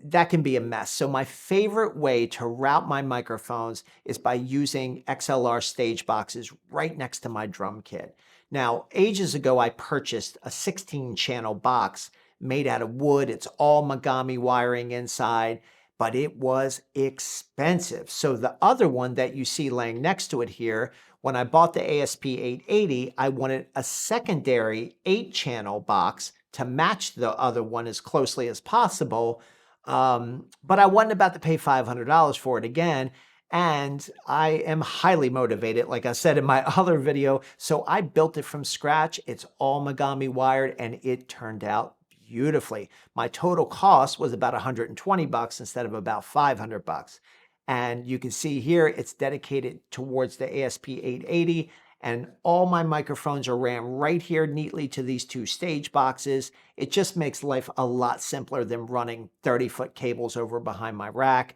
that can be a mess. So my favorite way to route my microphones is by using XLR stage boxes right next to my drum kit. Now, ages ago, I purchased a 16-channel box made out of wood. It's all Megami wiring inside, but it was expensive. So the other one that you see laying next to it here, when I bought the ASP 880, I wanted a secondary 8-channel box to match the other one as closely as possible. But I wasn't about to pay $500 for it again. And I am highly motivated, like I said in my other video. So I built it from scratch. It's all Megami wired, and it turned out beautifully. My total cost was about 120 bucks instead of about 500 bucks. And you can see here, it's dedicated towards the ASP 880, and all my microphones are ran right here neatly to these two stage boxes. It just makes life a lot simpler than running 30-foot cables over behind my rack,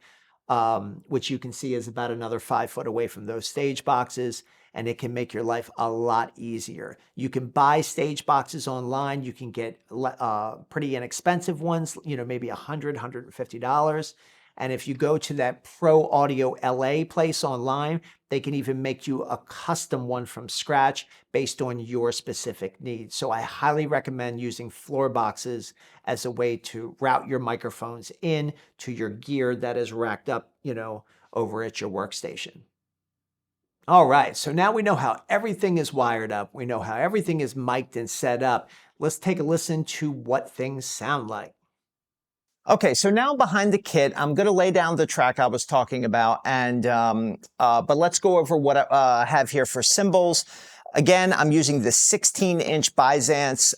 which you can see is about another 5 foot away from those stage boxes. And it can make your life a lot easier. You can buy stage boxes online. You can get pretty inexpensive ones, maybe $100, $150. And if you go to that Pro Audio LA place online, they can even make you a custom one from scratch based on your specific needs. So I highly recommend using floor boxes as a way to route your microphones in to your gear that is racked up, over at your workstation. All right, so now we know how everything is wired up. We know how everything is mic'd and set up. Let's take a listen to what things sound like. Okay, so now behind the kit, I'm going to lay down the track I was talking about, and but let's go over what I have here for cymbals. Again, I'm using the 16-inch Byzance.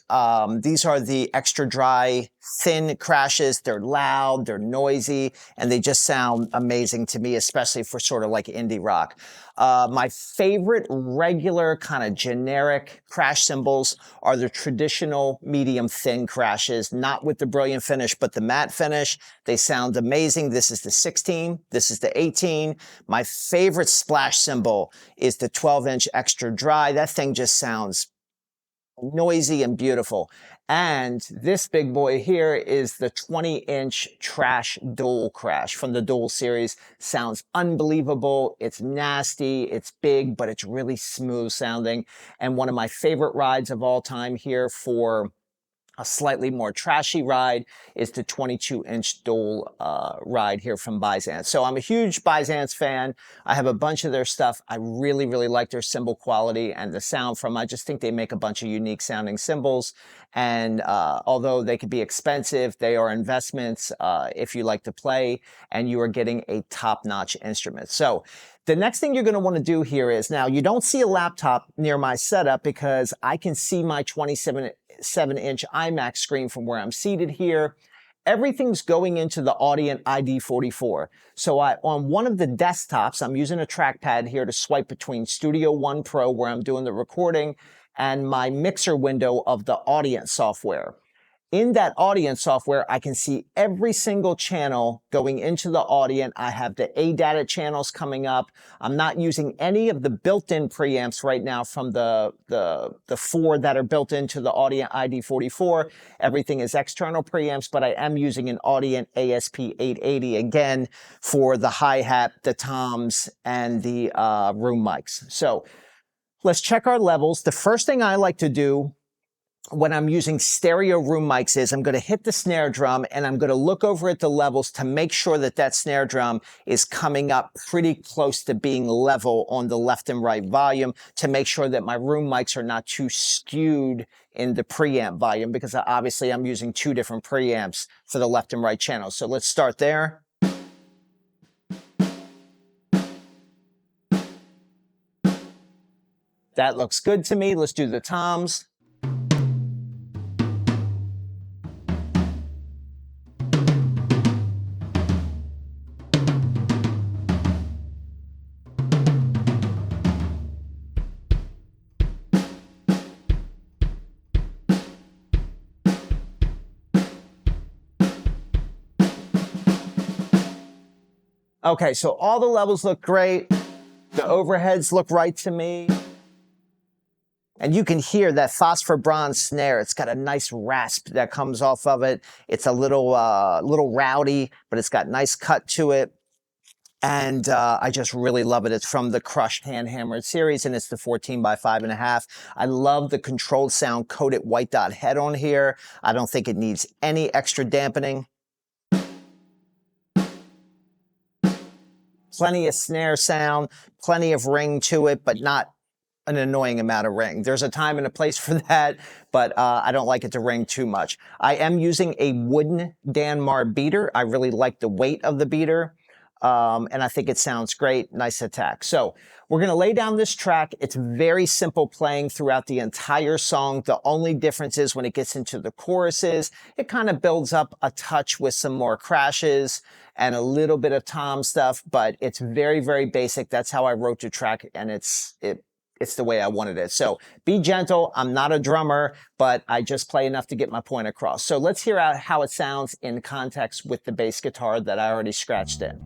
These are the extra dry, thin crashes. They're loud, they're noisy, and they just sound amazing to me, especially for sort of like indie rock. My favorite regular kind of generic crash cymbals are the traditional medium thin crashes, not with the brilliant finish, but the matte finish. They sound amazing. This is the 16, this is the 18. My favorite splash cymbal is the 12-inch extra dry. That thing just sounds noisy and beautiful. And this big boy here is the 20-inch Trash Dual Crash from the Dual series. Sounds unbelievable. It's nasty, it's big, but it's really smooth sounding. And one of my favorite rides of all time here for a slightly more trashy ride is the 22-inch dual ride here from Byzance. So I'm a huge Byzance fan. I have a bunch of their stuff. I really, really like their cymbal quality and the sound from. I just think they make a bunch of unique sounding cymbals. And although they could be expensive, they are investments if you like to play and you are getting a top-notch instrument. So the next thing you're going to want to do here is, now you don't see a laptop near my setup because I can see my 27-inch iMac screen from where I'm seated here. Everything's going into the Audient ID44. So on one of the desktops, I'm using a trackpad here to swipe between Studio One Pro, where I'm doing the recording, and my mixer window of the Audient software. In that Audient software, I can see every single channel going into the Audient. I have the ADATA channels coming up. I'm not using any of the built-in preamps right now from the 4 that are built into the Audient ID44. Everything is external preamps, but I am using an Audient ASP 880 again for the hi-hat, the toms, and the room mics. So let's check our levels. The first thing I like to do when I'm using stereo room mics is I'm going to hit the snare drum and I'm going to look over at the levels to make sure that that snare drum is coming up pretty close to being level on the left and right volume, to make sure that my room mics are not too skewed in the preamp volume, because obviously I'm using 2 different preamps for the left and right channels. So let's start there. That looks good to me. Let's do the toms. Okay, so all the levels look great. The overheads look right to me. And you can hear that phosphor bronze snare. It's got a nice rasp that comes off of it. It's a little rowdy, but it's got nice cut to it. And I just really love it. It's from the Crushed Hand Hammered series, and it's the 14 by 5.5. I love the controlled sound coated white dot head on here. I don't think it needs any extra dampening. Plenty of snare sound, plenty of ring to it, but not an annoying amount of ring. There's a time and a place for that, but I don't like it to ring too much. I am using a wooden Danmar beater. I really like the weight of the beater, and I think it sounds great. Nice attack. So we're going to lay down this track. It's very simple playing throughout the entire song. The only difference is when it gets into the choruses, it kind of builds up a touch with some more crashes and a little bit of tom stuff, but it's very, very basic. That's how I wrote the track, and it's the way I wanted it. So be gentle. I'm not a drummer, but I just play enough to get my point across. So let's hear out how it sounds in context with the bass guitar that I already scratched in.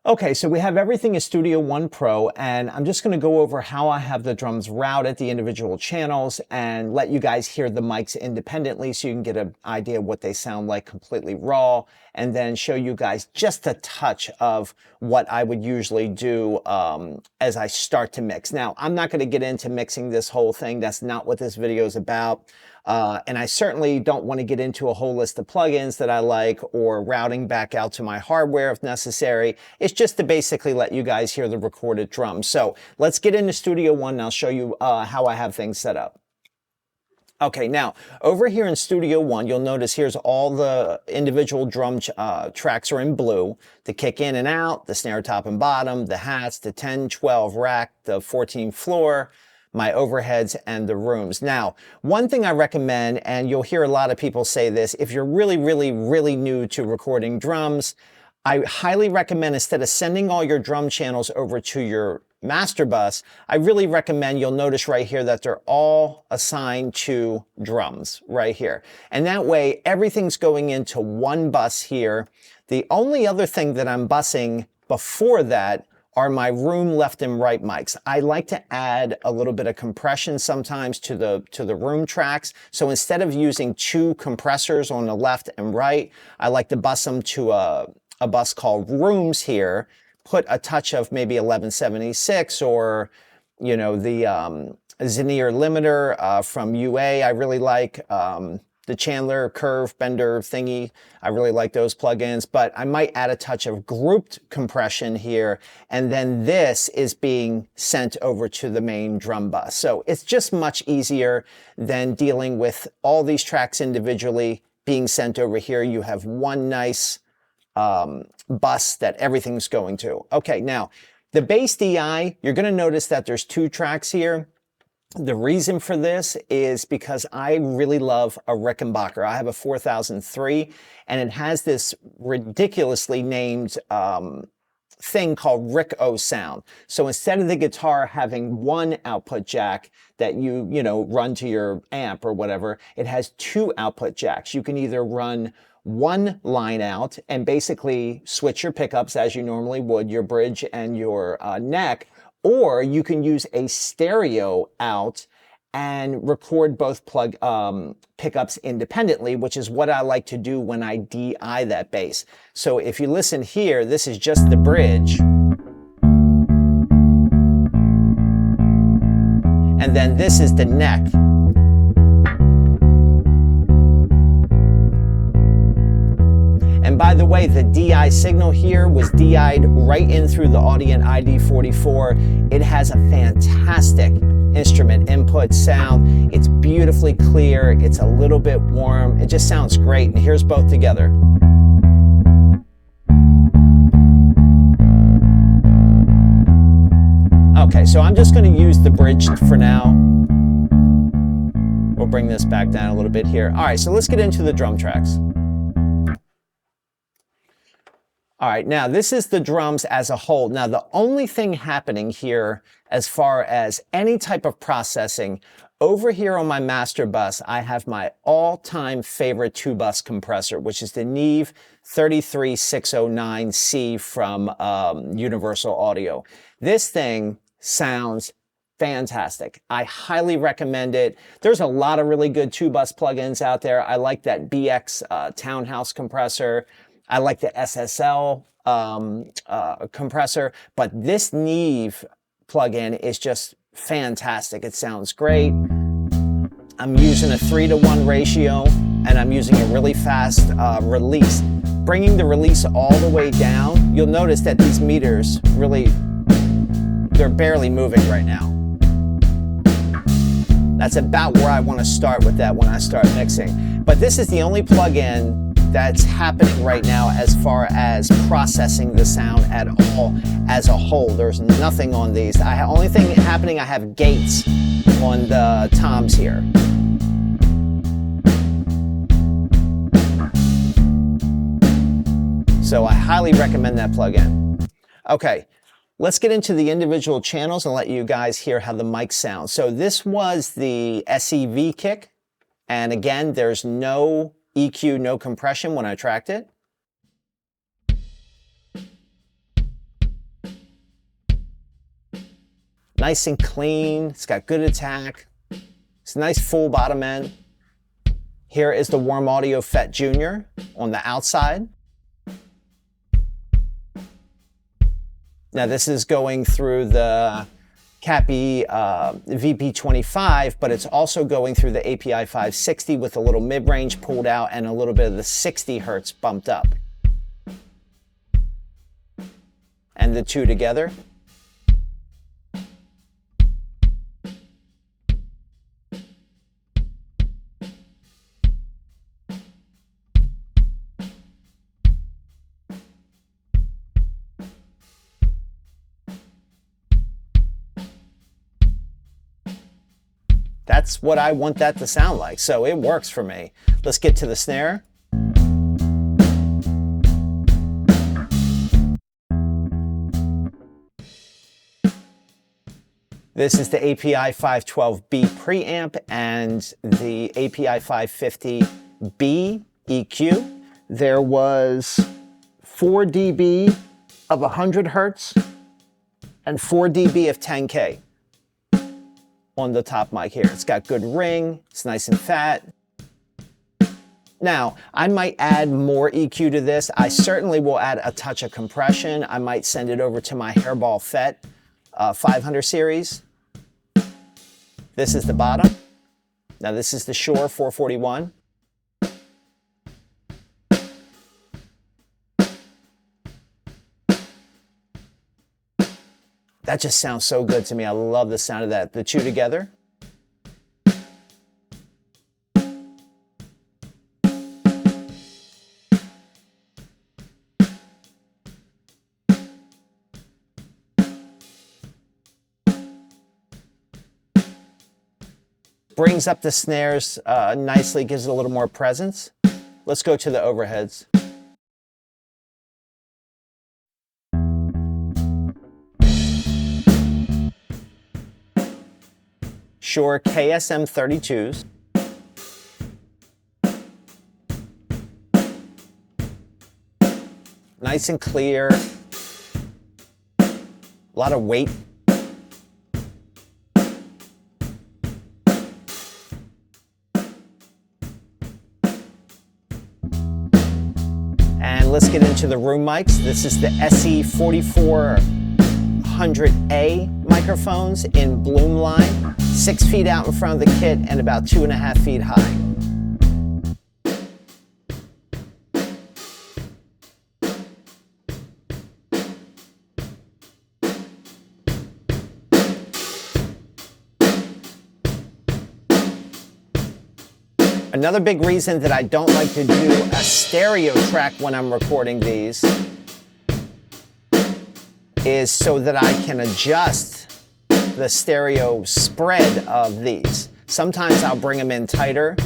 Okay, so we have everything in Studio One Pro, and I'm just going to go over how I have the drums routed, the individual channels, and let you guys hear the mics independently so you can get an idea of what they sound like completely raw, and then show you guys just a touch of what I would usually do as I start to mix. Now, I'm not going to get into mixing this whole thing. That's not what this video is about. And I certainly don't want to get into a whole list of plugins that I like or routing back out to my hardware if necessary. It's just to basically let you guys hear the recorded drums. So let's get into Studio One and I'll show you how I have things set up. Okay, now over here in Studio One, you'll notice here's all the individual drum tracks are in blue. The kick in and out, the snare top and bottom, the hats, the 10, 12 rack, the 14 floor, my overheads, and the rooms. Now, one thing I recommend, and you'll hear a lot of people say this, if you're really new to recording drums, I highly recommend, instead of sending all your drum channels over to your master bus, I really recommend, you'll notice right here that they're all assigned to drums right here. And that way, everything's going into one bus here. The only other thing that I'm busing before that are my room left and right mics. I like to add a little bit of compression sometimes to the room tracks. So instead of using two compressors on the left and right, I like to bus them to a bus called rooms here, put a touch of maybe 1176 or, you know, the Xenear limiter from UA. I really like the Chandler curve bender thingy. I really like those plugins, but I might add a touch of grouped compression here. And then this is being sent over to the main drum bus. So it's just much easier than dealing with all these tracks individually being sent over here. You have one nice bus that everything's going to. Okay, now the bass DI, you're going to notice that there's two tracks here. The reason for this is because I really love a Rickenbacker. I have a 4003 and it has this ridiculously named thing called Rick-O sound. So instead of the guitar having one output jack that you run to your amp or whatever, it has two output jacks. You can either run one line out and basically switch your pickups as you normally would, your bridge and your neck, or you can use a stereo out and record both pickups independently, which is what I like to do when I DI that bass. So if you listen here, this is just the bridge. And then this is the neck. And by the way, the DI signal here was DI'd right in through the Audient ID44. It has a fantastic instrument input sound. It's beautifully clear. It's a little bit warm. It just sounds great. And here's both together. Okay, so I'm just going to use the bridge for now. We'll bring this back down a little bit here. All right, so let's get into the drum tracks. All right, now this is the drums as a whole. Now the only thing happening here as far as any type of processing, over here on my master bus, I have my all-time favorite two-bus compressor, which is the Neve 33609C from Universal Audio. This thing sounds fantastic. I highly recommend it. There's a lot of really good two-bus plugins out there. I like that BX Townhouse compressor. I like the SSL compressor, but this Neve plugin is just fantastic. It sounds great. I'm using a 3-to-1 ratio, and I'm using a really fast release. Bringing the release all the way down, you'll notice that these meters really, they're barely moving right now. That's about where I want to start with that when I start mixing. But this is the only plugin that's happening right now as far as processing the sound at all as a whole. There's nothing on these. The only thing happening, I have gates on the toms here. So I highly recommend that plugin. Okay, let's get into the individual channels and let you guys hear how the mic sounds. So this was the SEV kick. And again, there's no EQ, no compression when I tracked it. Nice and clean. It's got good attack. It's a nice full bottom end. Here is the Warm Audio Fet Junior on the outside. Now this is going through the Cappy VP25, but it's also going through the API 560 with a little mid-range pulled out and a little bit of the 60 hertz bumped up. And the two together. That's what I want that to sound like, so it works for me. Let's get to the snare. This is the API 512B preamp and the API 550B EQ. There was 4 dB of 100 hertz and 4 dB of 10K. On the top mic here. It's got good ring, it's nice and fat. Now, I might add more EQ to this. I certainly will add a touch of compression. I might send it over to my Hairball Fet 500 series. This is the bottom. Now this is the Shure 441. That just sounds so good to me. I love the sound of that. The two together. Brings up the snares nicely, gives it a little more presence. Let's go to the overheads. Shure KSM 32s. Nice and clear. A lot of weight. And let's get into the room mics. This is the SE4400A microphones in Bloom line, 6 feet out in front of the kit and about 2.5 feet high. Another big reason that I don't like to do a stereo track when I'm recording these is so that I can adjust the stereo spread of these. Sometimes I'll bring them in tighter.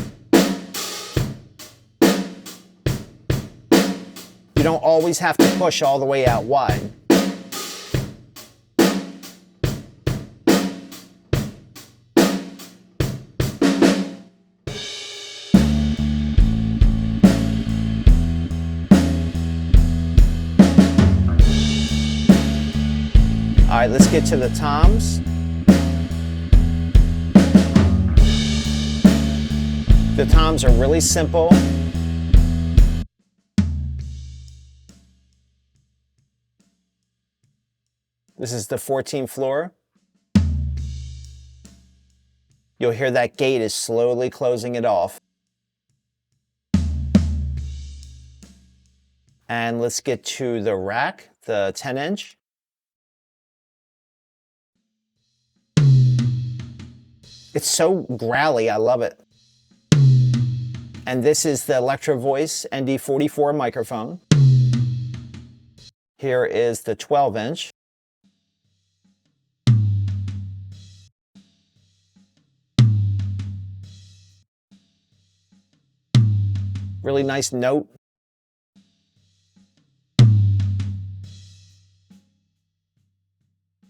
You don't always have to push all the way out wide. All right, let's get to the toms. The toms are really simple. This is the 14th floor. You'll hear that gate is slowly closing it off. And let's get to the rack, the 10-inch. It's so growly, I love it. And this is the Electro Voice ND44 microphone. Here is the 12-inch. Really nice note.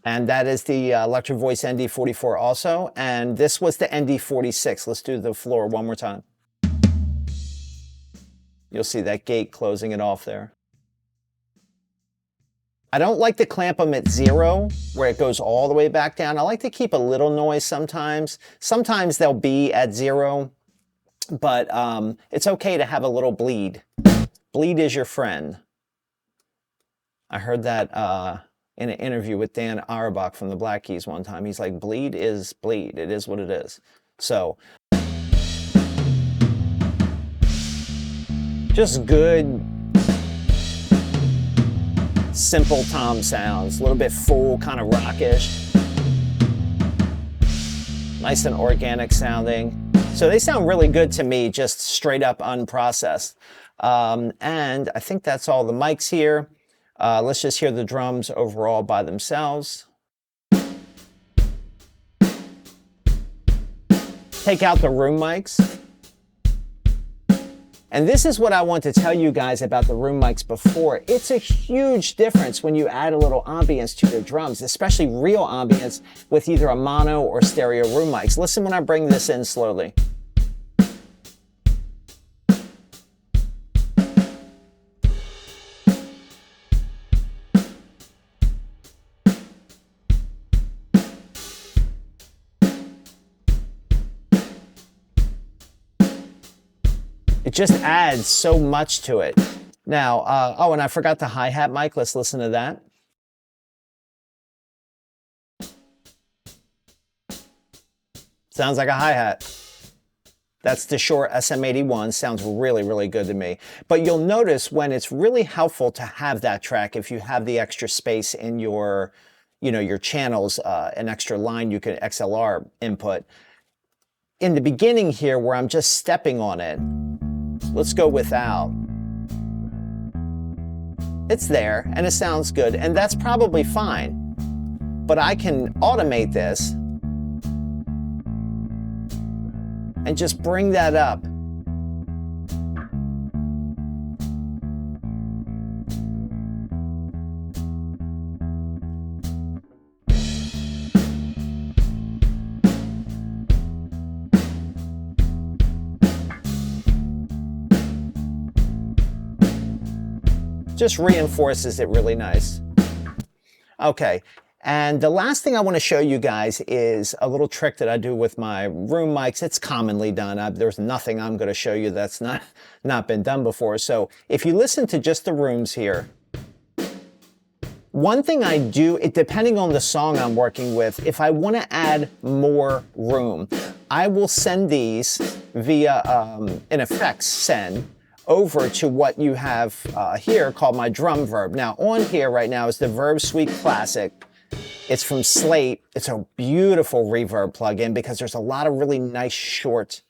And that is the Electro Voice ND44 also. And this was the ND46. Let's do the floor one more time. You'll see that gate closing it off there. I don't like to clamp them at 0 where it goes all the way back down. I like to keep a little noise sometimes. Sometimes they'll be at 0, but it's okay to have a little bleed. Bleed is your friend. I heard that in an interview with Dan Auerbach from the Black Keys one time. He's like, bleed is bleed. It is what it is. So just good, simple tom sounds, a little bit full, kind of rockish. Nice and organic sounding. So they sound really good to me, just straight up unprocessed. And I think that's all the mics here. Let's just hear the drums overall by themselves. Take out the room mics. And this is what I want to tell you guys about the room mics before. It's a huge difference when you add a little ambience to your drums, especially real ambience with either a mono or stereo room mics. Listen when I bring this in slowly. It just adds so much to it. Now, oh, and I forgot the hi-hat mic. Let's listen to that. Sounds like a hi-hat. That's the Shure SM81. Sounds really, really good to me. But you'll notice when it's really helpful to have that track, if you have the extra space in your, your channels, an extra line you can XLR input. In the beginning here, where I'm just stepping on it, let's go without. It's there and it sounds good, and that's probably fine. But I can automate this and just bring that up. Just reinforces it really nice. Okay, and the last thing I want to show you guys is a little trick that I do with my room mics. It's commonly done. There's nothing I'm going to show you that's not been done before. So if you listen to just the rooms here, one thing I do, depending on the song I'm working with, if I want to add more room, I will send these via an effects send over to what you have here called my drum verb. Now on here right now is the Verb Suite Classic. It's from Slate. It's a beautiful reverb plugin because there's a lot of really nice short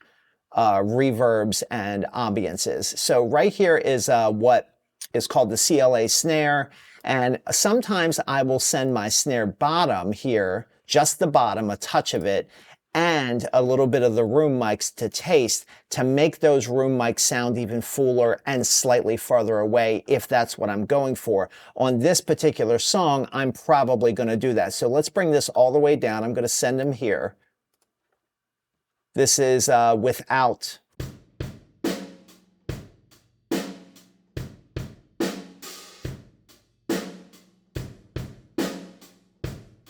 reverbs and ambiances. So right here is what is called the CLA snare. And sometimes I will send my snare bottom here, just the bottom, a touch of it, and a little bit of the room mics to taste to make those room mics sound even fuller and slightly farther away if that's what I'm going for. On this particular song, I'm probably going to do that. So let's bring this all the way down. I'm going to send them here. This is without.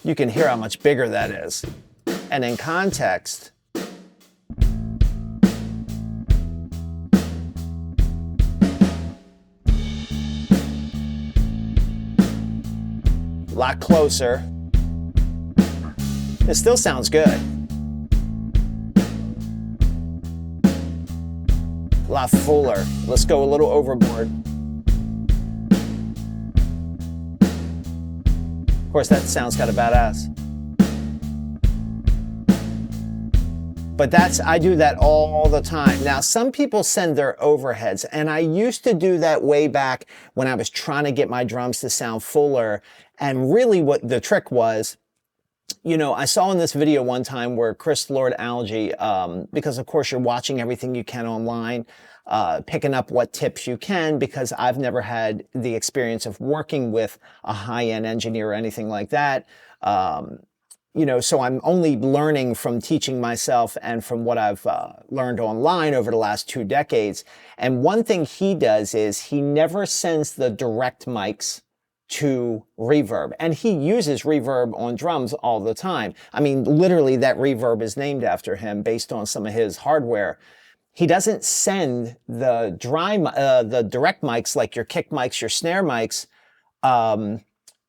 You can hear how much bigger that is. And in context, a lot closer. It still sounds good. A lot fuller. Let's go a little overboard. Of course, that sounds kind of badass. But I do that all the time. Now, some people send their overheads, and I used to do that way back when I was trying to get my drums to sound fuller. And really what the trick was, I saw in this video one time where Chris Lord Algae, because of course you're watching everything you can online, picking up what tips you can, because I've never had the experience of working with a high-end engineer or anything like that. So I'm only learning from teaching myself and from what I've learned online over the last 2 decades. And one thing he does is he never sends the direct mics to reverb. And he uses reverb on drums all the time. I mean, literally that reverb is named after him based on some of his hardware. He doesn't send the the direct mics like your kick mics, your snare mics,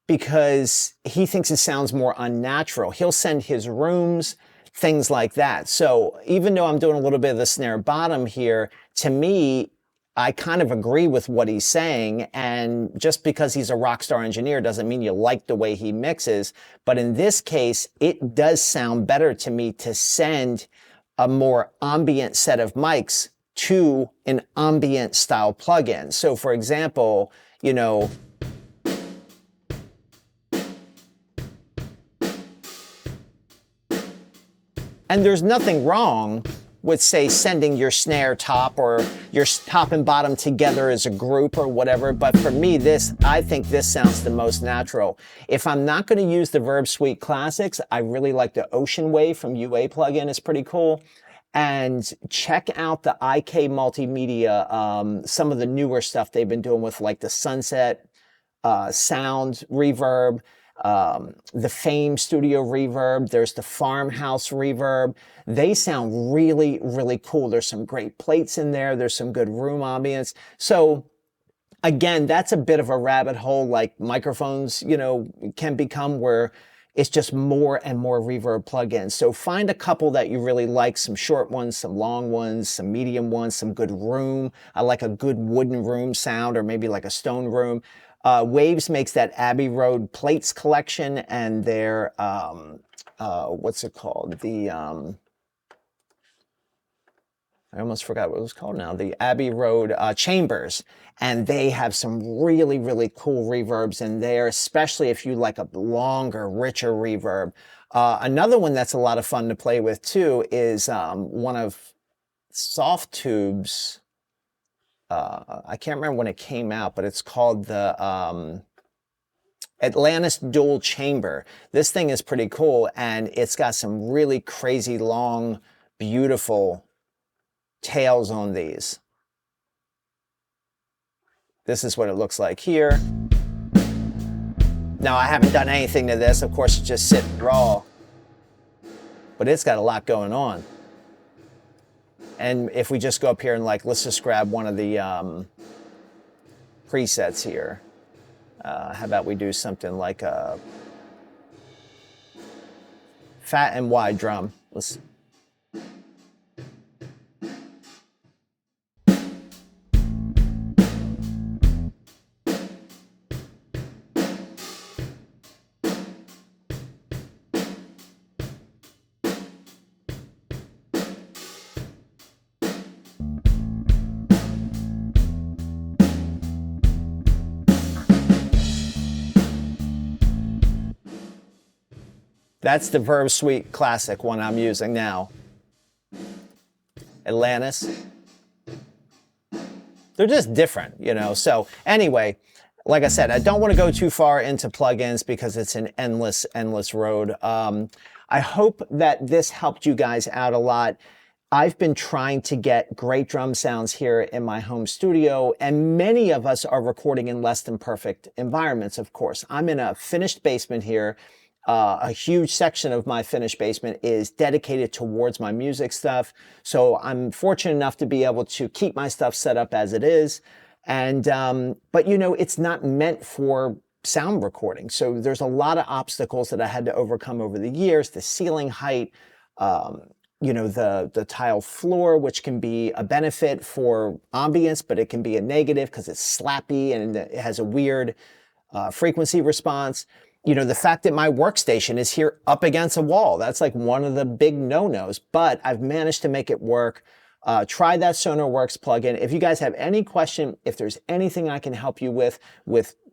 because he thinks it sounds more unnatural. He'll send his rooms, things like that. So even though I'm doing a little bit of the snare bottom here, to me, I kind of agree with what he's saying. And just because he's a rock star engineer doesn't mean you like the way he mixes. But in this case, it does sound better to me to send a more ambient set of mics to an ambient style plugin. So for example, you know, and there's nothing wrong with, say, sending your snare top or your top and bottom together as a group or whatever. But for me, I think this sounds the most natural. If I'm not going to use the Verb Suite Classics, I really like the Ocean Wave from UA plugin. It's pretty cool. And check out the IK Multimedia, some of the newer stuff they've been doing with like the Sunset sound reverb, the Fame Studio reverb, there's the Farmhouse reverb. They sound really, really cool. There's some great plates in there. There's some good room ambience. So again, that's a bit of a rabbit hole like microphones, you know, can become, where it's just more and more reverb plugins. So find a couple that you really like, some short ones, some long ones, some medium ones, some good room. I like a good wooden room sound, or maybe like a stone room. Waves makes that Abbey Road plates collection, and their, what's it called? The, I almost forgot what it was called now. The Abbey Road chambers. And they have some really, really cool reverbs in there, especially if you like a longer, richer reverb. Another one that's a lot of fun to play with too is one of Soft Tube's, I can't remember when it came out, but it's called the Atlantis Dual Chamber. This thing is pretty cool, and it's got some really crazy long, beautiful tails on these. This is what it looks like here. Now, I haven't done anything to this. Of course, it's just sitting raw, but it's got a lot going on. And if we just go up here and like, let's just grab one of the presets here. How about we do something like a fat and wide drum. Let's. That's the Verb Suite Classic one I'm using now. Atlantis. They're just different, you know. So anyway, like I said, I don't want to go too far into plugins because it's an endless, endless road. I hope that this helped you guys out a lot. I've been trying to get great drum sounds here in my home studio, and many of us are recording in less than perfect environments, of course. I'm in a finished basement here. A huge section of my finished basement is dedicated towards my music stuff. So I'm fortunate enough to be able to keep my stuff set up as it is. And, but you know, it's not meant for sound recording. So there's a lot of obstacles that I had to overcome over the years. The ceiling height, you know, the tile floor, which can be a benefit for ambience, but it can be a negative because it's slappy and it has a weird frequency response. You know, the fact that my workstation is here up against a wall, that's like one of the big no-nos, but I've managed to make it work. Try that SonarWorks plugin. If you guys have any question, if there's anything I can help you with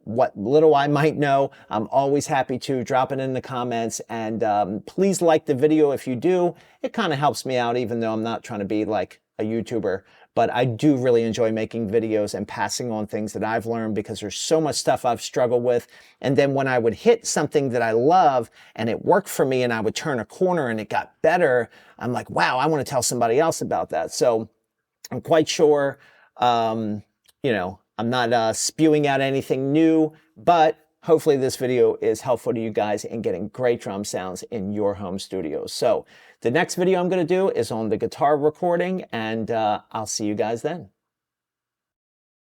what little I might know, I'm always happy to drop it in the comments. And please like the video if you do. It kind of helps me out, even though I'm not trying to be like a YouTuber. But I do really enjoy making videos and passing on things that I've learned, because there's so much stuff I've struggled with. And then when I would hit something that I love and it worked for me and I would turn a corner and it got better, I'm like, wow, I want to tell somebody else about that. So I'm quite sure, you know, I'm not spewing out anything new, but hopefully this video is helpful to you guys in getting great drum sounds in your home studios. So the next video I'm going to do is on the guitar recording, and I'll see you guys then.